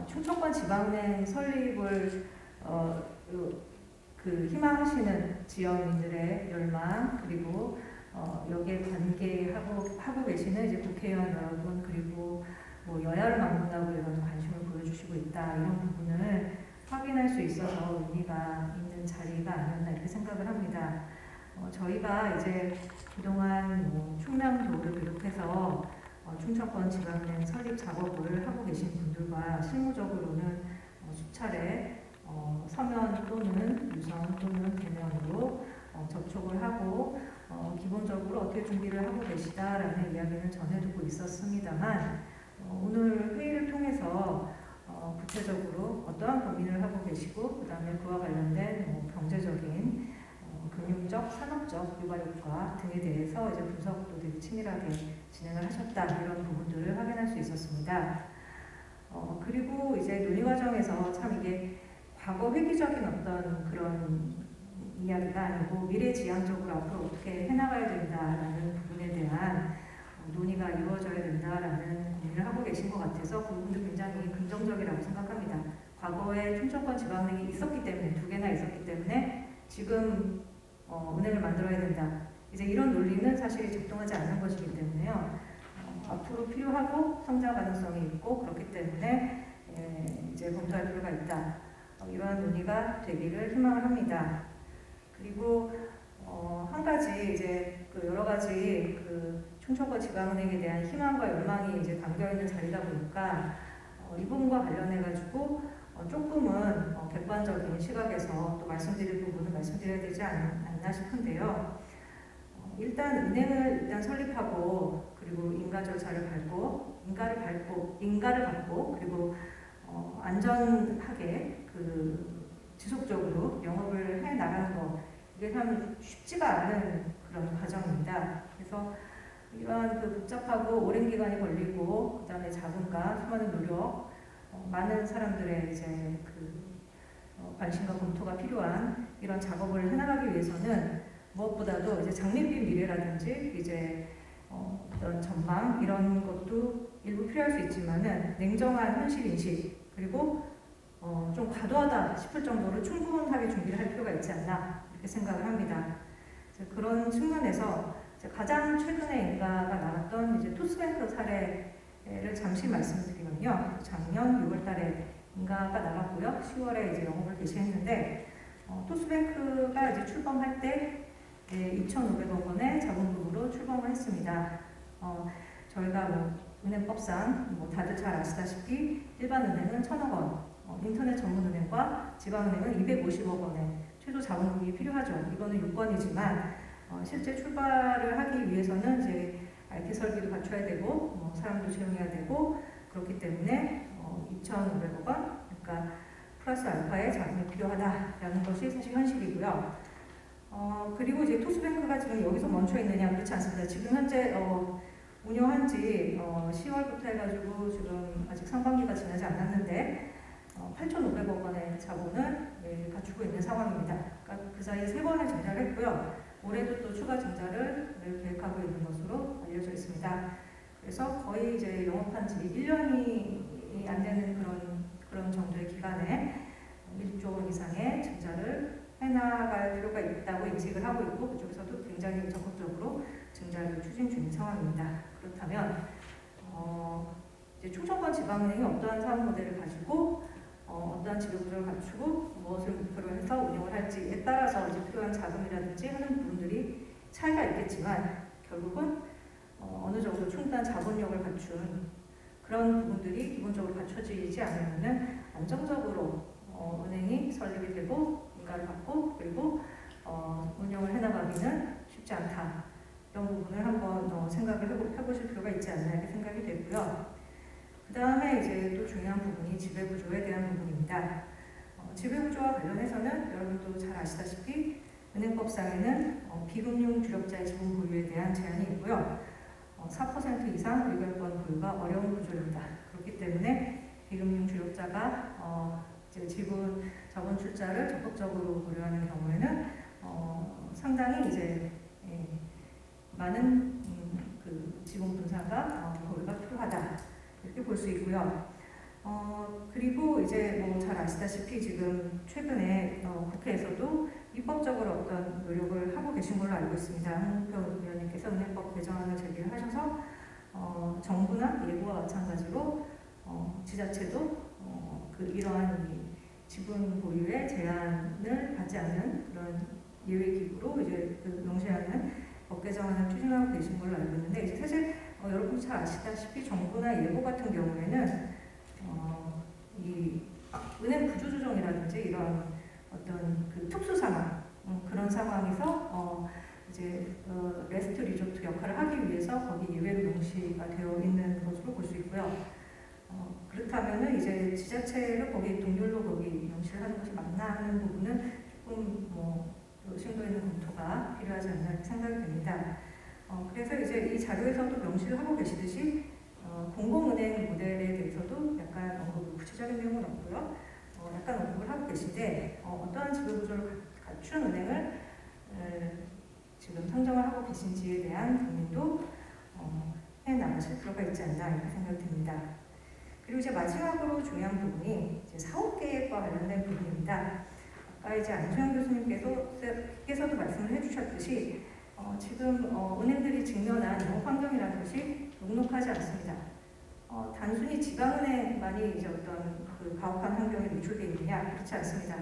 충청권 지방은행 설립을 희망하시는 지역민들의 열망 그리고 여기에 관계하고 계시는 이제 국회의원 여러분 그리고 뭐 여야를 막론하고 이런 관심을 보여주시고 있다 이런 부분을 확인할 수 있어서 의미가 있는 자리가 아니었나 이렇게 생각을 합니다. 저희가 이제 그동안 충남도를 비롯해서 충청권 지방은행 설립 작업을 하고 계신 분들과 실무적으로는 수차례 서면 또는 유선 또는 대면으로 접촉을 하고 기본적으로 어떻게 준비를 하고 계시다라는 이야기는 전해두고 있었습니다만 오늘 회의를 통해서 구체적으로 어떠한 고민을 하고 계시고 그다음에 그와 관련된 경제적인 금융적, 산업적 유발효과 등에 대해서 이제 분석도 되게 치밀하게 진행을 하셨다 이런 부분들을 확인할 수 있었습니다. 그리고 이제 논의 과정에서 참 이게 과거 회귀적인 어떤 그런 이야기가 아니고 미래지향적으로 앞으로 어떻게 해나가야 된다라는 부분에 대한 논의가 이루어져야 된다라는 고민을 하고 계신 것 같아서 그 부분도 굉장히 긍정적이라고 생각합니다. 과거에 충청권 지방은행이 있었기 때문에 두 개나 있었기 때문에 지금 은행을 만들어야 된다. 이제 이런 논리는 사실 작동하지 않는 것이기 때문에요. 앞으로 필요하고 성장 가능성이 있고 그렇기 때문에 이제 검토할 필요가 있다. 이러한 논의가 되기를 희망을 합니다. 그리고 한 가지 이제 여러 가지 충청권 지방은행에 대한 희망과 열망이 이제 담겨 있는 자리다 보니까 이 부분과 관련해 가지고 조금은 객관적인 시각에서 또 말씀드릴 부분은 말씀드려야 되지 않나 싶은데요. 일단 은행을 설립하고 그리고 인가 절차를 밟고 인가를 받고 그리고 안전하게 지속적으로 영업을 해 나가는 것 이게 참 쉽지가 않은 그런 과정입니다. 그래서 이러한 복잡하고 오랜 기간이 걸리고 그다음에 자금과 수많은 노력, 많은 사람들의 이제 관심과 검토가 필요한 이런 작업을 해나가기 위해서는 무엇보다도 이제 장밋빛 미래라든지 이제 어떤 전망 이런 것도 일부 필요할 수 있지만은 냉정한 현실 인식 그리고 좀 과도하다 싶을 정도로 충분하게 준비를 할 필요가 있지 않나 이렇게 생각을 합니다. 그런 측면에서 가장 최근에 인가가 나왔던 이제 토스뱅크 사례를 잠시 말씀드리면요. 작년 6월달에 인가가 나왔고요. 10월에 이제 영업을 개시했는데 토스뱅크가 이제 출범할 때 2,500억 원의 자본금으로 출범을 했습니다. 저희가 은행법상 다들 잘 아시다시피 일반 은행은 1,000억 원, 인터넷 전문 은행과 지방은행은 250억 원의 최소 자본금이 필요하죠. 이거는 요건이지만 실제 출발을 하기 위해서는 이제 IT 설비도 갖춰야 되고 사람도 채용해야 되고 그렇기 때문에 2,500억 원, 그러니까 플러스 알파의 자금이 필요하다라는 것이 사실 현실이고요. 그리고 이제 토스뱅크가 지금 여기서 멈춰 있느냐, 그렇지 않습니다. 지금 현재 운영한 지 10월부터 해가지고 지금 아직 상반기가 지나지 않았는데 8,500억 원의 자본을 갖추고 있는 상황입니다. 그러니까 그 사이에 3번을 증자를 했고요. 올해도 또 추가 증자를 계획하고 있는 것으로 알려져 있습니다. 그래서 거의 이제 영업한 지 1년이 안 되는 그런 정도의 기간에 1조 원 이상의 증자를 해나갈 필요가 있다고 인식을 하고 있고 그쪽에서도 굉장히 적극적으로 증자를 추진 중인 상황입니다. 그렇다면 이제 충청권 지방은행이 어떠한 사업 모델을 가지고 어떠한 지배구조를 갖추고 무엇을 목표로 해서 운영을 할지에 따라서 이제 필요한 자금이라든지 하는 부분들이 차이가 있겠지만 결국은 어느 정도 충분한 자본력을 갖춘 그런 부분들이 기본적으로 갖춰지지 않으면은 안정적으로 은행이 설립이 되고 인가를 받고 그리고 운영을 해나가기는 쉽지 않다. 이런 부분을 한번 생각을 해보실 필요가 있지 않나 이렇게 생각이 되고요. 그 다음에 이제 또 중요한 부분이 지배구조에 대한 부분입니다. 지배구조와 관련해서는 여러분도 잘 아시다시피 은행법상에는 비금융 주력자의 지분 보유에 대한 제한이 있고요. 4% 이상 의결권 보유가 어려운 구조입니다. 그렇기 때문에 비금융 주력자가 이제 지분 자본 출자를 적극적으로 고려하는 경우에는 상당히 이제 많은 그 지분 분산과 보유가 필요하다 이렇게 볼 수 있고요. 그리고 이제 뭐 잘 아시다시피 지금 최근에 국회에서도 입법적으로 어떤 노력을 하고 계신 걸로 알고 있습니다. 홍문표 의원님께서 은행법 개정안을 제기를 하셔서 정부나 예부와 마찬가지로 지자체도 이러한 지분 보유의 제한을 받지 않는 그런 예외 기구로 이제 명시하는 법 개정안을 추진하고 계신 걸로 알고 있는데 이제 사실 여러분 잘 아시다시피 정부나 예부 같은 경우에는 이 은행 구조조정이라든지 이런 어떤 그 특수 상황 그런 상황에서 이제 레스트 리조트 역할을 하기 위해서 거기 예외로 명시가 되어 있는 것으로 볼 수 있고요. 그렇다면은 이제 지자체를 거기 동률로 거기 명시를 하는 것이 맞나 하는 부분은 조금 심도 있는 검토가 필요하지 않나 생각이 됩니다. 그래서 이제 이 자료에서도 명시를 하고 계시듯이 공공은행 모델에 대해서도 약간 언급을 구체적인 내용은 없고요. 약간 언급을 하고 계신데 어떠한 지배구조를 갖춘 은행을 지금 선정을 하고 계신지에 대한 고민도 해나가실 필요가 있지 않나 이렇게 생각이 듭니다. 그리고 이제 마지막으로 중요한 부분이 이제 사업계획과 관련된 부분입니다. 아까 이제 안소영 교수님께서도 말씀을 해주셨듯이 지금 은행들이 직면한 영업 환경이라는 것이 녹록하지 않습니다. 단순히 지방은행만이 이제 어떤 그 가혹한 환경에 노출되어 있느냐 그렇지 않습니다.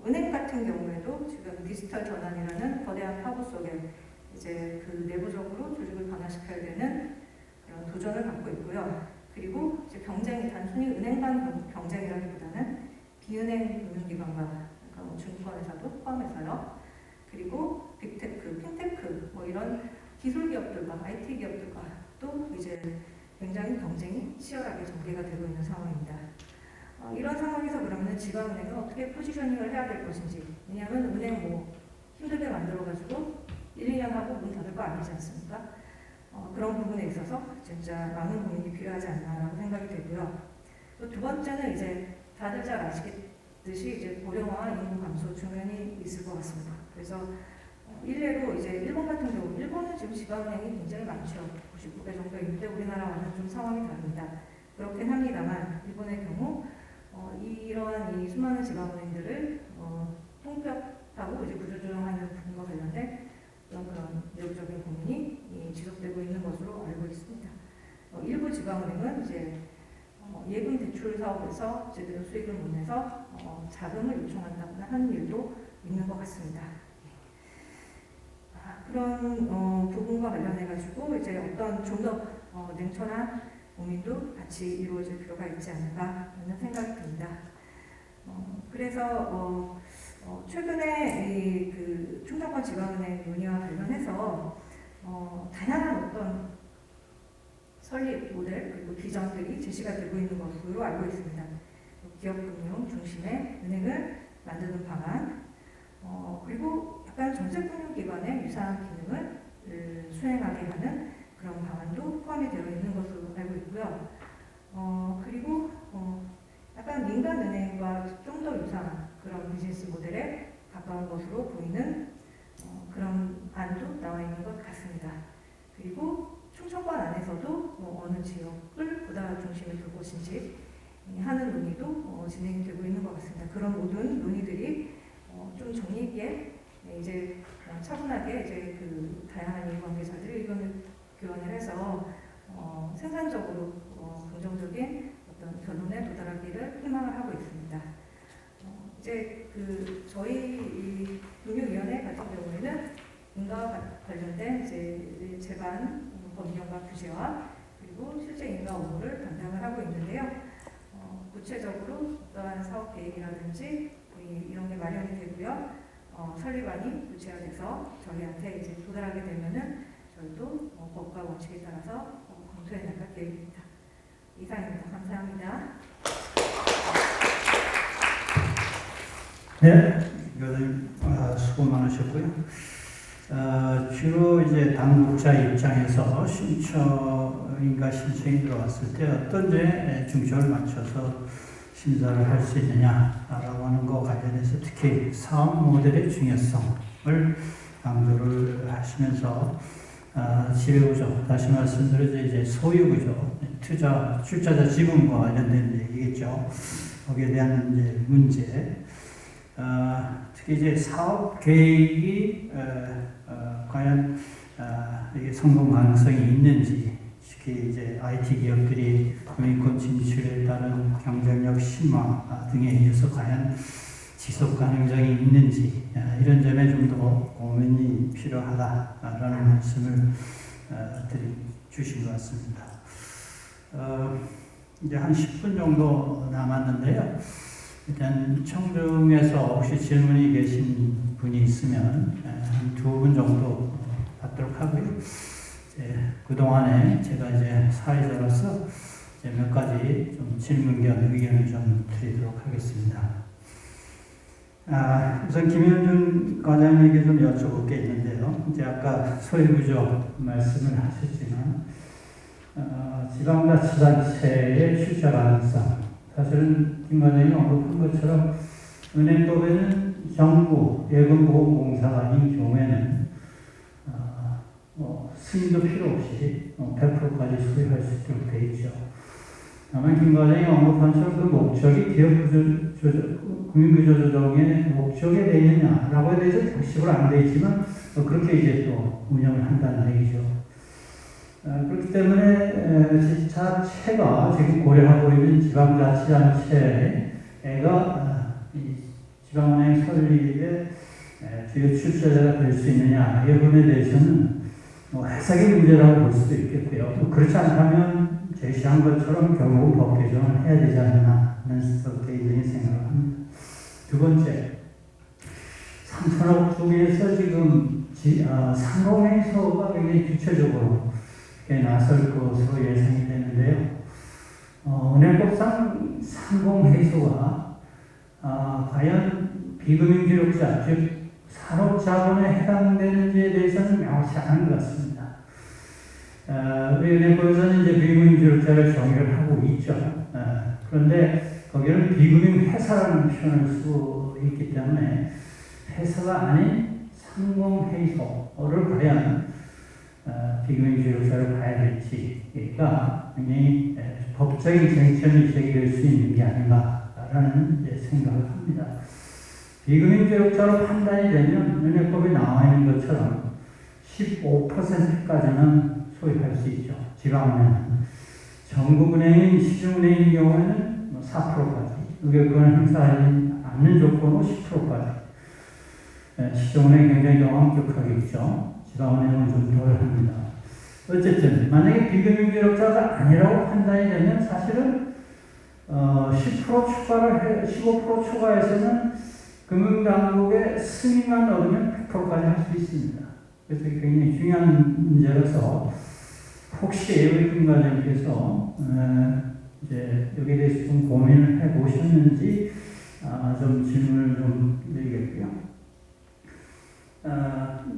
은행 같은 경우에도 지금 디지털 전환이라는 거대한 파고 속에 이제 그 내부적으로 조직을 변화시켜야 되는 그런 도전을 갖고 있고요. 그리고 이제 경쟁이 단순히 은행 간 경쟁이라기보다는 비은행 금융기관과 그러니까 증권회사도 포함해서요. 그리고 빅테크, 핀테크 이런 기술 기업들과 IT 기업들과 또 이제 굉장히 경쟁이 치열하게 전개가 되고 있는 상황입니다. 이런 상황에서 그러면 지방은행은 어떻게 포지셔닝을 해야 될 것인지 왜냐하면 은행 힘들게 만들어가지고 1, 2년 하고 문 닫을 거 아니지 않습니까? 그런 부분에 있어서 진짜 많은 고민이 필요하지 않나라고 생각이 되고요. 또 두 번째는 이제 다들 잘 아시듯이 이제 고령화 인구 감소 측면이 있을 것 같습니다. 그래서 일례로 이제 일본 같은 경우, 일본은 지금 지방은행이 굉장히 많죠. 99개 정도 있는데 우리나라와는 좀 상황이 다릅니다. 그렇긴 합니다만 일본의 경우 이러한 이 수많은 지방은행들을 통폐합하고 이제 구조조정하는 부분과 관련된 그런 내부적인 고민이 지속되고 있는 것으로 알고 있습니다. 일부 지방은행은 이제 예금 대출 사업에서 제대로 수익을 못 내서 자금을 요청한다거나 하는 일도 있는 것 같습니다. 그런 부분과 관련해 가지고 이제 어떤 좀 더 냉철한 고민도 같이 이루어질 필요가 있지 않을까 하는 생각이 듭니다. 그래서 최근에 그 충청권 지방은행 논의와 관련해서 다양한 어떤 설립 모델 그리고 비전들이 제시가 되고 있는 것으로 알고 있습니다. 기업금융 중심의 은행을 만드는 방안, 그리고 약간 정책금융기관의 유사한 기능을 수행하게 하는 그런 방안도 포함이 되어 있는 것으로 알고 있고요. 그리고 약간 민간은행과 좀 더 유사한 그런 비즈니스 모델에 가까운 것으로 보이는 그런 안도 나와 있는 것 같습니다. 그리고 충청권 안에서도 어느 지역을 보다 중심에 둘 것인지 하는 논의도 진행이 되고 있는 것 같습니다. 그런 모든 논의들이 좀 정리 있게 이제 차분하게 이제 그 다양한 이해관계자들의 의견을 교환을 해서 생산적으로 긍정적인 어떤 결론에 도달하기를 희망을 하고 있습니다. 이제 그 저희 이 금융위원회 같은 경우에는 인가와 관련된 이제 제반 법령과 규제와 그리고 실제 인가 업무를 담당을 하고 있는데요. 구체적으로 어떠한 사업 계획이라든지 이런 게 마련이 되고요. 설립안이 구체화돼서 저희한테 이제 도달하게 되면은 저희도 법과 원칙에 따라서 검토해 나갈 계획입니다. 이상입니다. 감사합니다. 네, 교수님 수고 많으셨고요. 주로 이제 당국자 입장에서 인가 신청이 들어왔을 때 어떤 이제 중점을 맞춰서 심사를 할 수 있느냐라고 하는 것 관련해서 특히 사업 모델의 중요성을 강조를 하시면서 지배구조, 다시 말씀드려서 이제 소유구조, 출자자 지분과 관련된 얘기겠죠. 거기에 대한 이제 문제, 특히 이제 사업 계획이 과연 이게 성공 가능성이 있는지, 특히 이제 IT 기업들이 금융권 진출에 따른 경쟁력 심화 등에 의해서 과연 지속 가능성이 있는지 이런 점에 좀 더 고민이 필요하다라는 말씀을 주신 것 같습니다. 이제 한 10분 정도 남았는데요. 일단 청중에서 혹시 질문이 계신 분이 있으면 한 2분 정도 받도록 하고요. 그동안에 제가 이제 사회자로서 이제 몇 가지 좀 질문 겸 의견을 좀 드리도록 하겠습니다. 우선 김현준 과장님에게 좀 여쭤볼 게 있는데요. 이제 아까 소유구조 말씀을 하셨지만 지방자치단체의 출자 가능성, 사실은 김 과장님이 언급한 것처럼 은행법에는 정부 예금보험공사가 아닌 경우에는 승인도 필요 없이 100%까지 소유할 수 있도록 되어 있죠. 다만 김 과장이 언급한 것처럼 그 목적이 금융구조 조정의 목적에 되어 있느냐라고에 대해서 적시로 안 되어 있지만 그렇게 이제 또 운영을 한다는 얘기죠. 그렇기 때문에 자체가 지금 고려하고 있는 지방자치단체가 지방은행 설립의 주요 출자자가 될 수 있느냐 이 부분에 대해서는 해석의 문제라고 볼 수도 있겠고요. 또 그렇지 않다면 제시한 것처럼 결국 법 개정을 해야 되지 않나 하는 개인적인 생각을 합니다. 두 번째, 3천억 중에서 지금 상공회의소가 굉장히 구체적으로 나설 것으로 예상이 되는데요. 은행법상 상공회의소가 과연 비금융기록자, 즉 산업자본에 해당되는지에 대해서는 명확치 않은 것 같습니다. 우리 은행법에서는 이제 비금융기록자를 정의를 하고 있죠. 그런데 거기는 비금융회사라는 표현을 쓰고 있기 때문에 회사가 아닌 상공회의소를 과연 비금융기록자를 봐야 될지가 굉장히 법적인 쟁점이 제기될 수 있는 게 아닌가라는 생각을 합니다. 비금융기록자로 판단이 되면 은행법에 나와 있는 것처럼 15%까지는 소유할 수 있죠. 지방은행은. 전국은행인 시중은행인 경우에는 4%까지, 의결권을 행사하지 않는 조건으로 10%까지. 시중은행이 굉장히 엄격하게 있죠. 지방은행은 좀 덜 합니다. 어쨌든 만약에 비금융기록자가 아니라고 판단이 되면 사실은 10% 추가를 15% 추가해서는 금융당국의 승인만 얻으면 100%까지 할 수 있습니다. 그래서 굉장히 중요한 문제라서 혹시 우리 김과장님께서 이제 여기에 대해서 좀 고민을 해보셨는지 좀 질문을 좀 드리겠고요.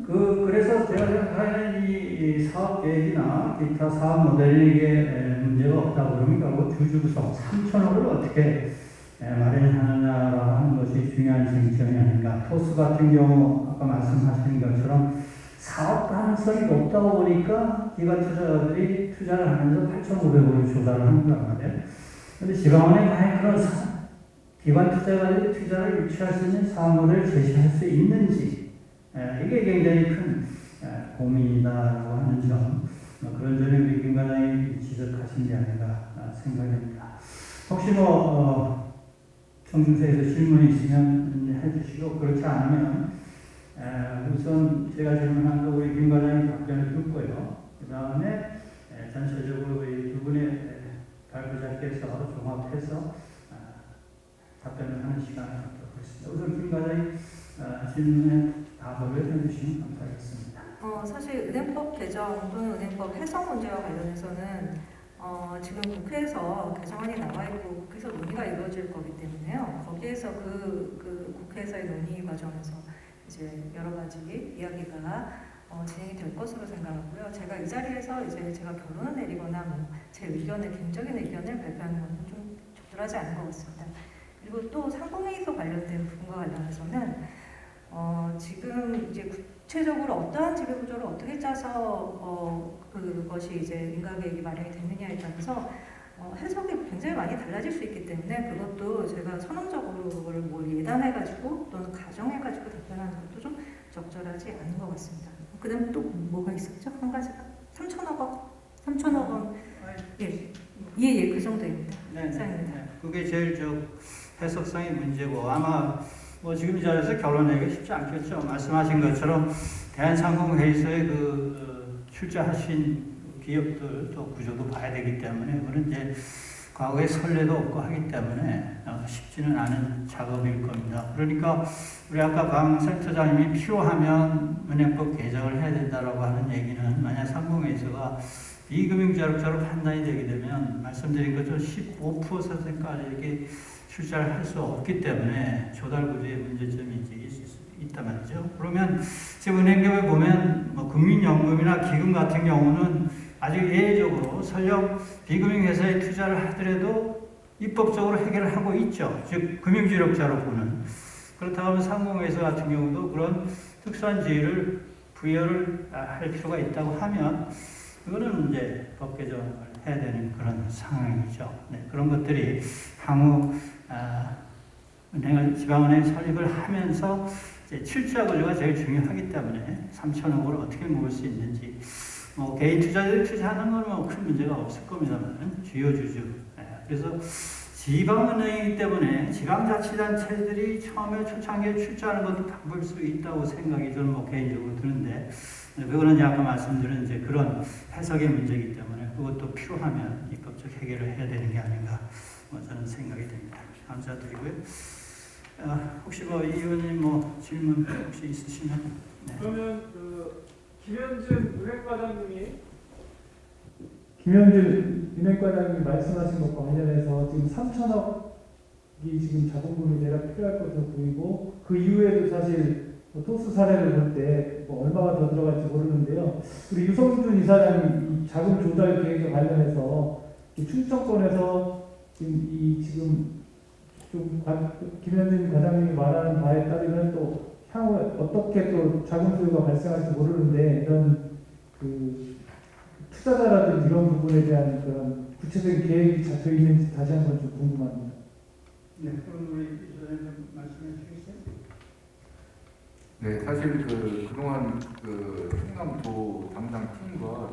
그래서 제가 생각하는 이 사업 계획이나 기타 사업 모델에 이게 문제가 없다 그러면 결국 주주 구성 3천억을 어떻게 마련하느냐라고 하는 것이 중요한 쟁점이 아닌가. 토스 같은 경우 아까 말씀하신 것처럼 사업 가능성이 높다고 보니까 기관 투자자들이 투자를 하면서 8,500억을 조달을 하는 거란 말이에요. 그런데 지방은행 과연 그런 기관 투자자들이 투자를 유치할 수 있는 사업 모델을 제시할 수 있는지 이게 굉장히 큰 고민이다라고 하는 점, 그런 점에 우리 김 과장이 지적하신 게 아닌가 생각됩니다. 혹시 청중세에서 질문이 있으면 해주시고, 그렇지 않으면 우선 제가 질문한 거 우리 김 과장이 답변을 듣고요. 그 다음에 전체적으로 이 두 분의 발표자께서 종합해서 답변을 하는 시간을 갖도록 하겠습니다. 우선 김 과장이 질문에 답을 해주시면 감사하겠습니다. 사실 은행법 개정 또는 은행법 해석 문제와 관련해서는 지금 국회에서 개정안이 나와 있고 국회에서 논의가 이루어질 거기 때문에요. 거기에서 그 국회에서의 논의 과정에서 이제 여러 가지 이야기가 진행이 될 것으로 생각하고요. 제가 이 자리에서 이제 제가 결론을 내리거나 제 의견을 개인적인 의견을 발표하는 것은 좀 적절하지 않은 것 같습니다. 그리고 또 상공회의소 관련된 부분과 관련해서는 지금 이제 구체적으로 어떠한 지배구조를 어떻게 짜서 그것이 이제 인가계획이 마련이 됐느냐에 따라서 해석이 굉장히 많이 달라질 수 있기 때문에 그것도 제가 선언적으로 그걸 예단해가지고 또는 가정해가지고 답변하는 것도 좀 적절하지 않은 것 같습니다. 그 다음에 또 뭐가 있었죠? 한 가지가 3천억 원. 예, 그 정도입니다. 네. 그게 제일 해석상의 문제고, 아마 지금 이 자리에서 결론 내기 쉽지 않겠죠. 말씀하신 것처럼 대한상공회의소에 출자하신 기업들 또 구조도 봐야 되기 때문에, 그건 이제 과거에 선례도 없고 하기 때문에 쉽지는 않은 작업일 겁니다. 그러니까 우리 아까 강 센터장님이 필요하면 은행법 개정을 해야 된다라고 하는 얘기는, 만약 상공회의소가 비금융자력자로 판단이 되게 되면 말씀드린 것처럼 15%까지 이렇게 출자를 할 수 없기 때문에 조달 구조의 문제점이 있단 말이죠. 그러면 지금 은행법에 보면 국민연금이나 기금 같은 경우는 아주 예외적으로 설령 비금융회사에 투자를 하더라도 입법적으로 해결을 하고 있죠. 즉 금융주력자로 보는. 그렇다고 하면 상공회사 같은 경우도 그런 특수한 지위를 부여를 할 필요가 있다고 하면 그거는 이제 법 개정을 해야 되는 그런 상황이죠. 네, 그런 것들이 향후 지방은행 설립을 하면서 이제 출자 구조가 제일 중요하기 때문에 3천억을 어떻게 모을 수 있는지, 개인 투자자들이 투자하는 건 큰 문제가 없을 겁니다만 주요 주주. 그래서 지방은행이기 때문에 지방자치단체들이 처음에 초창기에 출자하는 것도 바꿀 수 있다고 생각이 저는 개인적으로 드는데, 그거는 이제 아까 말씀드린 이제 그런 해석의 문제이기 때문에 그것도 필요하면 입법적 해결을 해야 되는 게 아닌가 저는 생각이 됩니다. 감사드리고요. 혹시 이 의원님 질문 혹시 있으시면. 네. 그러면 김현준 은행과장님이 말씀하신 것과 관련해서 지금 3천억이 지금 자본금이 대략 필요할 것으로 보이고, 그 이후에도 사실 토스 사례를 볼 때 얼마가 더 들어갈지 모르는데요. 우리 유성준 이사장이 자금 조달 계획에 관련해서 충청권에서 지금 좀 김현준 과장님이 말하는 바에 따르면 또 향후에 어떻게 또 자금 소요가 발생할지 모르는데, 이런 투자자라든지 이런 부분에 대한 그런 구체적인 계획이 잡혀 있는지 다시 한번 좀 궁금합니다. 네, 그럼 우리 이사장님 말씀해 주시겠어요? 네, 사실 그동안 충남도 담당 팀과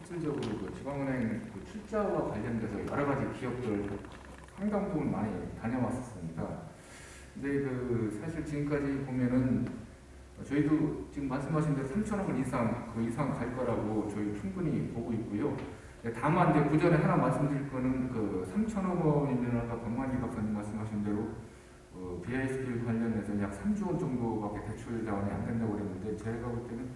실질적으로 지방은행 출자와 관련돼서 여러 가지 기업들 상당 부분 많이 다녀왔었습니다. 근데 사실 지금까지 보면은 저희도 지금 말씀하신 대로 3천억 원 이상, 그 이상 갈 거라고 저희 충분히 보고 있고요. 다만 이제 그 전에 하나 말씀드릴 거는 그 3천억 원이면 아까 박만희 박사님 말씀하신 대로 BISP 관련해서 약 3조 원 정도밖에 대출 자원이 안 된다고 그랬는데 제가 볼 때는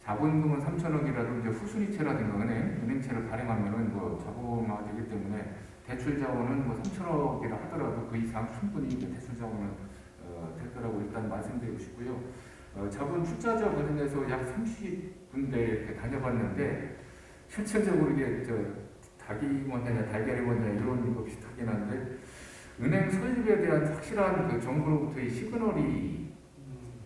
자본금은 3천억이라도 이제 후순위채라든가 은행채를 발행하면은 뭐 자본화가 되기 때문에 대출 자원은 뭐 3천억이라 하더라도 그 이상 충분히 대출 자원은 될 거라고 일단 말씀드리고 싶고요. 자본 출자자 관련해서 약 30군데 이렇게 다녀봤는데 실질적으로 이게 닭이 뭐냐 달걀이 뭐냐 이런 거 비슷하긴 한데 은행 설립에 대한 확실한 그 정부로부터의 시그널이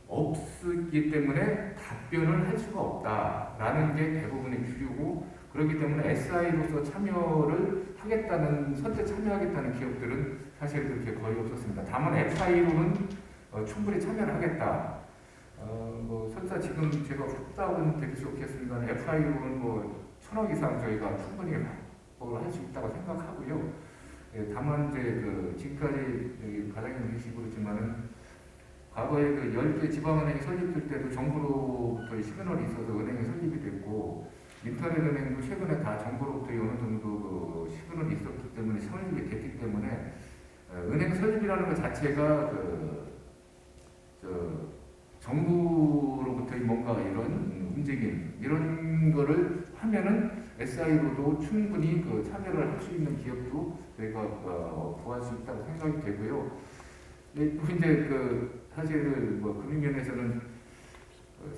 없기 때문에 답변을 할 수가 없다라는 게 대부분의 주류고 그렇기 때문에 SI로서 참여를 하겠다는 선뜻 참여하겠다는 기업들은 사실 그렇게 거의 없었습니다. 다만 FI로는 충분히 참여를 하겠다. 뭐 설사 지금 제가 확답은 드릴 수 없겠습니다만 FI로는 뭐 1,000억 이상 저희가 충분히 확보를 할 수 있다고 생각하고요. 다만 이제 그 지금까지 과장님 계시고 그렇지만은 과거에 그 10개 지방은행이 설립될 때도 정부로부터의 시그널이 있어서 은행이 설립이 됐고 인터넷은행도 최근에 다 정부로부터 어느 정도 그 시그널이 있었기 때문에 설립이 됐기 때문에 은행 설립이라는 것 자체가 정부로부터의 뭔가 이런 움직임 이런 거를 하면은 SI로도 충분히 그 참여를 할 수 있는 기업도 저희가 구할 수 있다고 생각이 되고요. 또 이제 그 사실 뭐 금융면에서는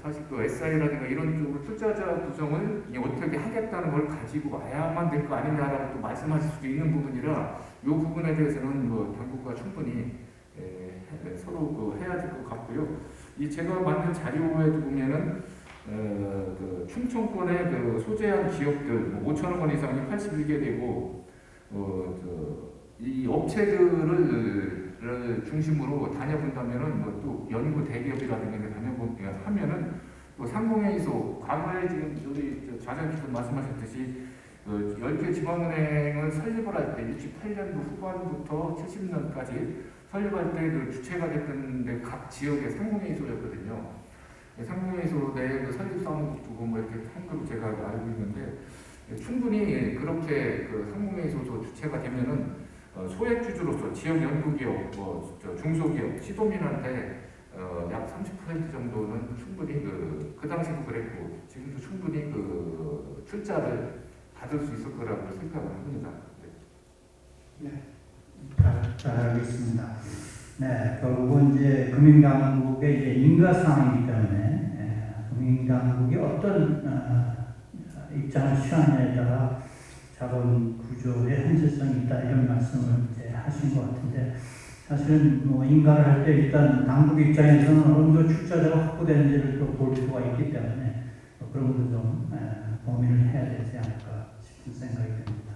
사실 그 SI라든가 이런 쪽으로 투자자 구성을 어떻게 하겠다는 걸 가지고 와야만 될 거 아니냐라고 또 말씀하실 수도 있는 부분이라 이 부분에 대해서는 뭐 당국과 충분히 서로 그 해야 될 것 같고요. 이 제가 만든 자료에 보면은 그 충청권의 그 소재한 기업들 뭐 5천억 원 이상이 81개 되고 이 업체들을 중심으로 다녀본다면은 뭐 또 연구 대기업이라든가 다녀보면은 또 상공회의소 과거에 지금 우리 좌장께서 말씀하셨듯이 10개 지방은행을 설립을 할 때 68년도 후반부터 70년까지 설립할 때 그 주체가 됐던 데 각 지역의 상공회의소였거든요. 상공회의소 내 그 설립 사항도 두고 뭐 이렇게 한 걸로 제가 알고 있는데 충분히 그렇게 그 상공회의소 주체가 되면은 소액 주주로서 지역 연구기업, 중소기업, 시도민한테 약 30% 정도는 충분히 그 당시도 그랬고 지금도 충분히 그 출자를 받을 수 있을 거라고 생각을 합니다. 네, 잘 알겠습니다. 네, 결국은 이제 금융당국의 이제 인가사항이기 때문에 금융당국이 어떤 입장을 취하느냐에 따라 자본 구조의 현실성이 있다 이런 말씀을 이제 하신 것 같은데 사실은 뭐 인가를 할 때 일단 당국 입장에서는 어느 정도 출자자가 확보되는지를 또 볼 수가 있기 때문에 그런 것도 좀 고민을 해야 되지 않을까 싶은 생각이 듭니다.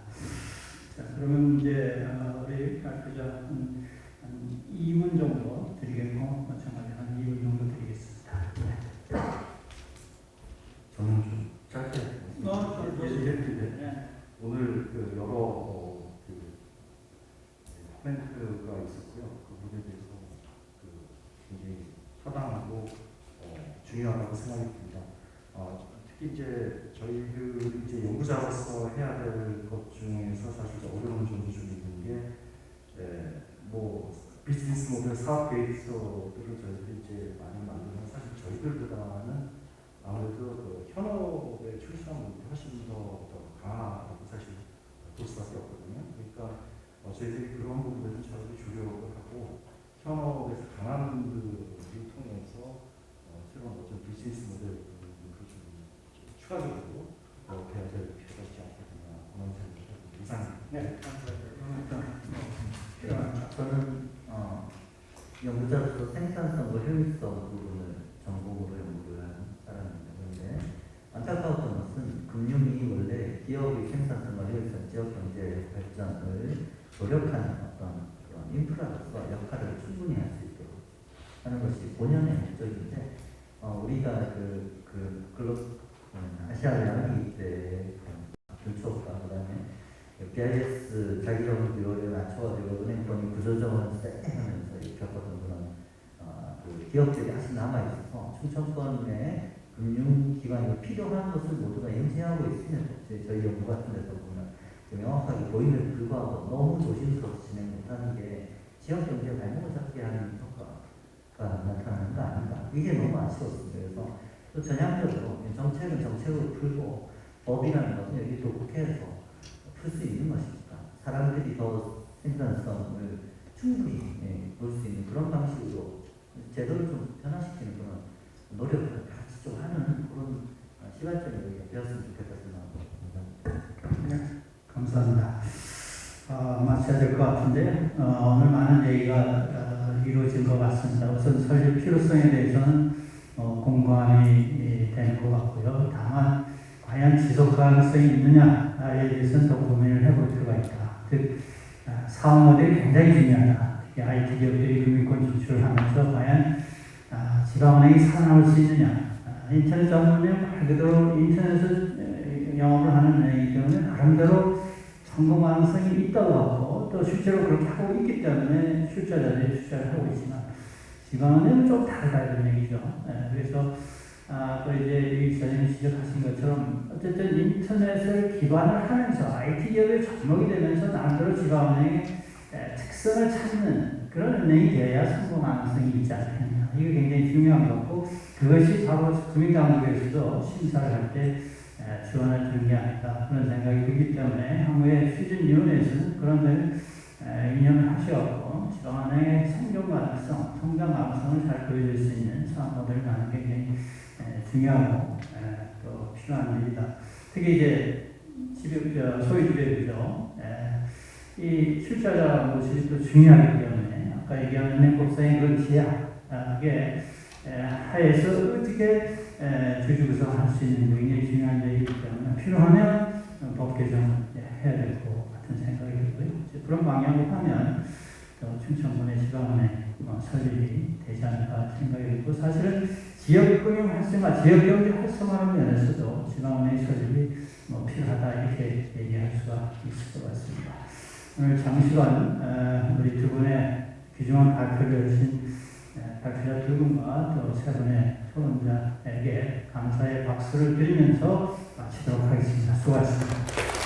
자, 그러면 이제 우리 발표자 한 2분 정도 드리겠고 마찬가지로 한 2분 정도 드리겠습니다. 네. 저는 좀 짧게 오늘 그 여러 코멘트가 있었고요. 그 부분에 대해서 굉장히 타당하고 중요하다고 생각이 듭니다. 특히 이제 저희들이 이제 연구자로서 해야 될 것 중에서 사실 어려운 점도 좀 있는 게 뭐 비즈니스 모델 사업 계획서들을 저희들이 이제 많이 만들면 사실 저희들보다는 아무래도 그 현업의 출시하는 훨씬 더 강하다고 사실 볼 수밖에 없거든요. 그러니까 저희들이 그런 부분들은 저희들이 조력을 하고 현업에서 강한 분들을 통해서 새로운 어떤 비즈니스 모델을 좀 추가적으로 배워야 될 필요가 있지 않겠느냐 그런 생각이 이상. 네, 저는 연구자로서 생산성과 효율성 부분을 전공으로 연구를 하는 사람입니다. 그런데 안타까웠던 것은 금융이 원래 기업의 생산성과 효율성, 지역 경제 발전을 노력하는 어떤 그런 인프라로서 역할을 충분히 할 수 있도록 하는 것이 본연의 목적인데 우리가 아시아 양이 때 불초과 그다음에 BIS 자기적으로 비율을 낮춰가지고 은행권이 구조조정을 세게 하면서 겪었던 그런 그 그 기업들이 아직 남아 있어서 충청권의 금융기관이 필요한 것을 모두가 인지하고 있으면 저희 연구 같은 데서 보면 명확하게 보임에도 불구하고 너무 조심스럽게 진행 못하는 게 지역 경제 발목을 잡게 하는 효과가 나타나는 거 아닌가. 이게 너무 아쉬웠습니다. 그래서 또 전향적으로 정책은 정책으로 풀고 법이라는 것은 여기 또 국회에서 풀 수 있는 것이니까 사람들이 더 생산성을 충분히 볼 수 있는 그런 방식으로 제도를 좀 변화시키는 그런 노력을 같이 좀 하는 그런 시발점이 우리가 되었으면 좋겠다 생각합니다. 네, 감사합니다. 마쳐야 될 것 같은데 오늘 많은 얘기가 이루어진 것 같습니다. 우선 설립 필요성에 대해서는 공감이 되는 것 같고요. 다만 과연 지속 가능성이 있느냐에 대해서는 더 고민을 해볼 필요가 있다. 즉 사업 모델이 굉장히 중요하다. 특히 IT 기업들이 금융권 진출을 하면서 과연 지방은행이 살아남을 수 있느냐. 인터넷 전문은 말 그대로 인터넷을 영업을 하는 은행이기 때문에 나름대로 성공 가능성이 있다고 하고 또 실제로 그렇게 하고 있기 때문에 출자자들이 투자를 하고 있지만 지방은행은 좀 다르다는 얘기죠. 그래서 또 이제 이 기자님이 지적하신 것처럼 어쨌든 인터넷을 기반을 하면서 IT 기업에 접목이 되면서 나름대로 지방은행의 특성을 찾는 그런 은행이 되어야 성공 가능성이 있지 않겠냐. 이게 굉장히 중요한 거고 그것이 바로 금융당국에서도 심사를 할 때 지원을 주는 게 아닐까 그런 생각이 들기 때문에 향후에 추진위원회에서는 그런 데를 인정을 하셔서 지방은행의 생존 가능성, 성장 가능성을 잘 보여줄 수 있는 사업 모델을 가는 게 굉장히 중요하고 또 필요한 일이다. 특히 이제 소위 지배구조, 이 출자자 모습이 또 중요하기 때문에 아까 얘기한 은행법상의 그런 제약에 하에서 어떻게 주주 구성할 수 있는 게 굉장히 중요한 일이기 때문에 필요하면 법 개정을 해야 될 것 같은 생각이 들고요. 그런 방향으로 하면 충청권의 지방은행 설립이 되지 않을까 생각이 들고 사실은 지역금융 활성화, 지역경제 활성화를 면에서도 지방은행 설립이 필요하다 이렇게 얘기할 수가 있을 것 같습니다. 오늘 장시간 우리 두 분의 귀중한 발표를 하신 발표자 두 분과 또 세 분의 토론자에게 감사의 박수를 드리면서 마치도록 하겠습니다. 수고하셨습니다.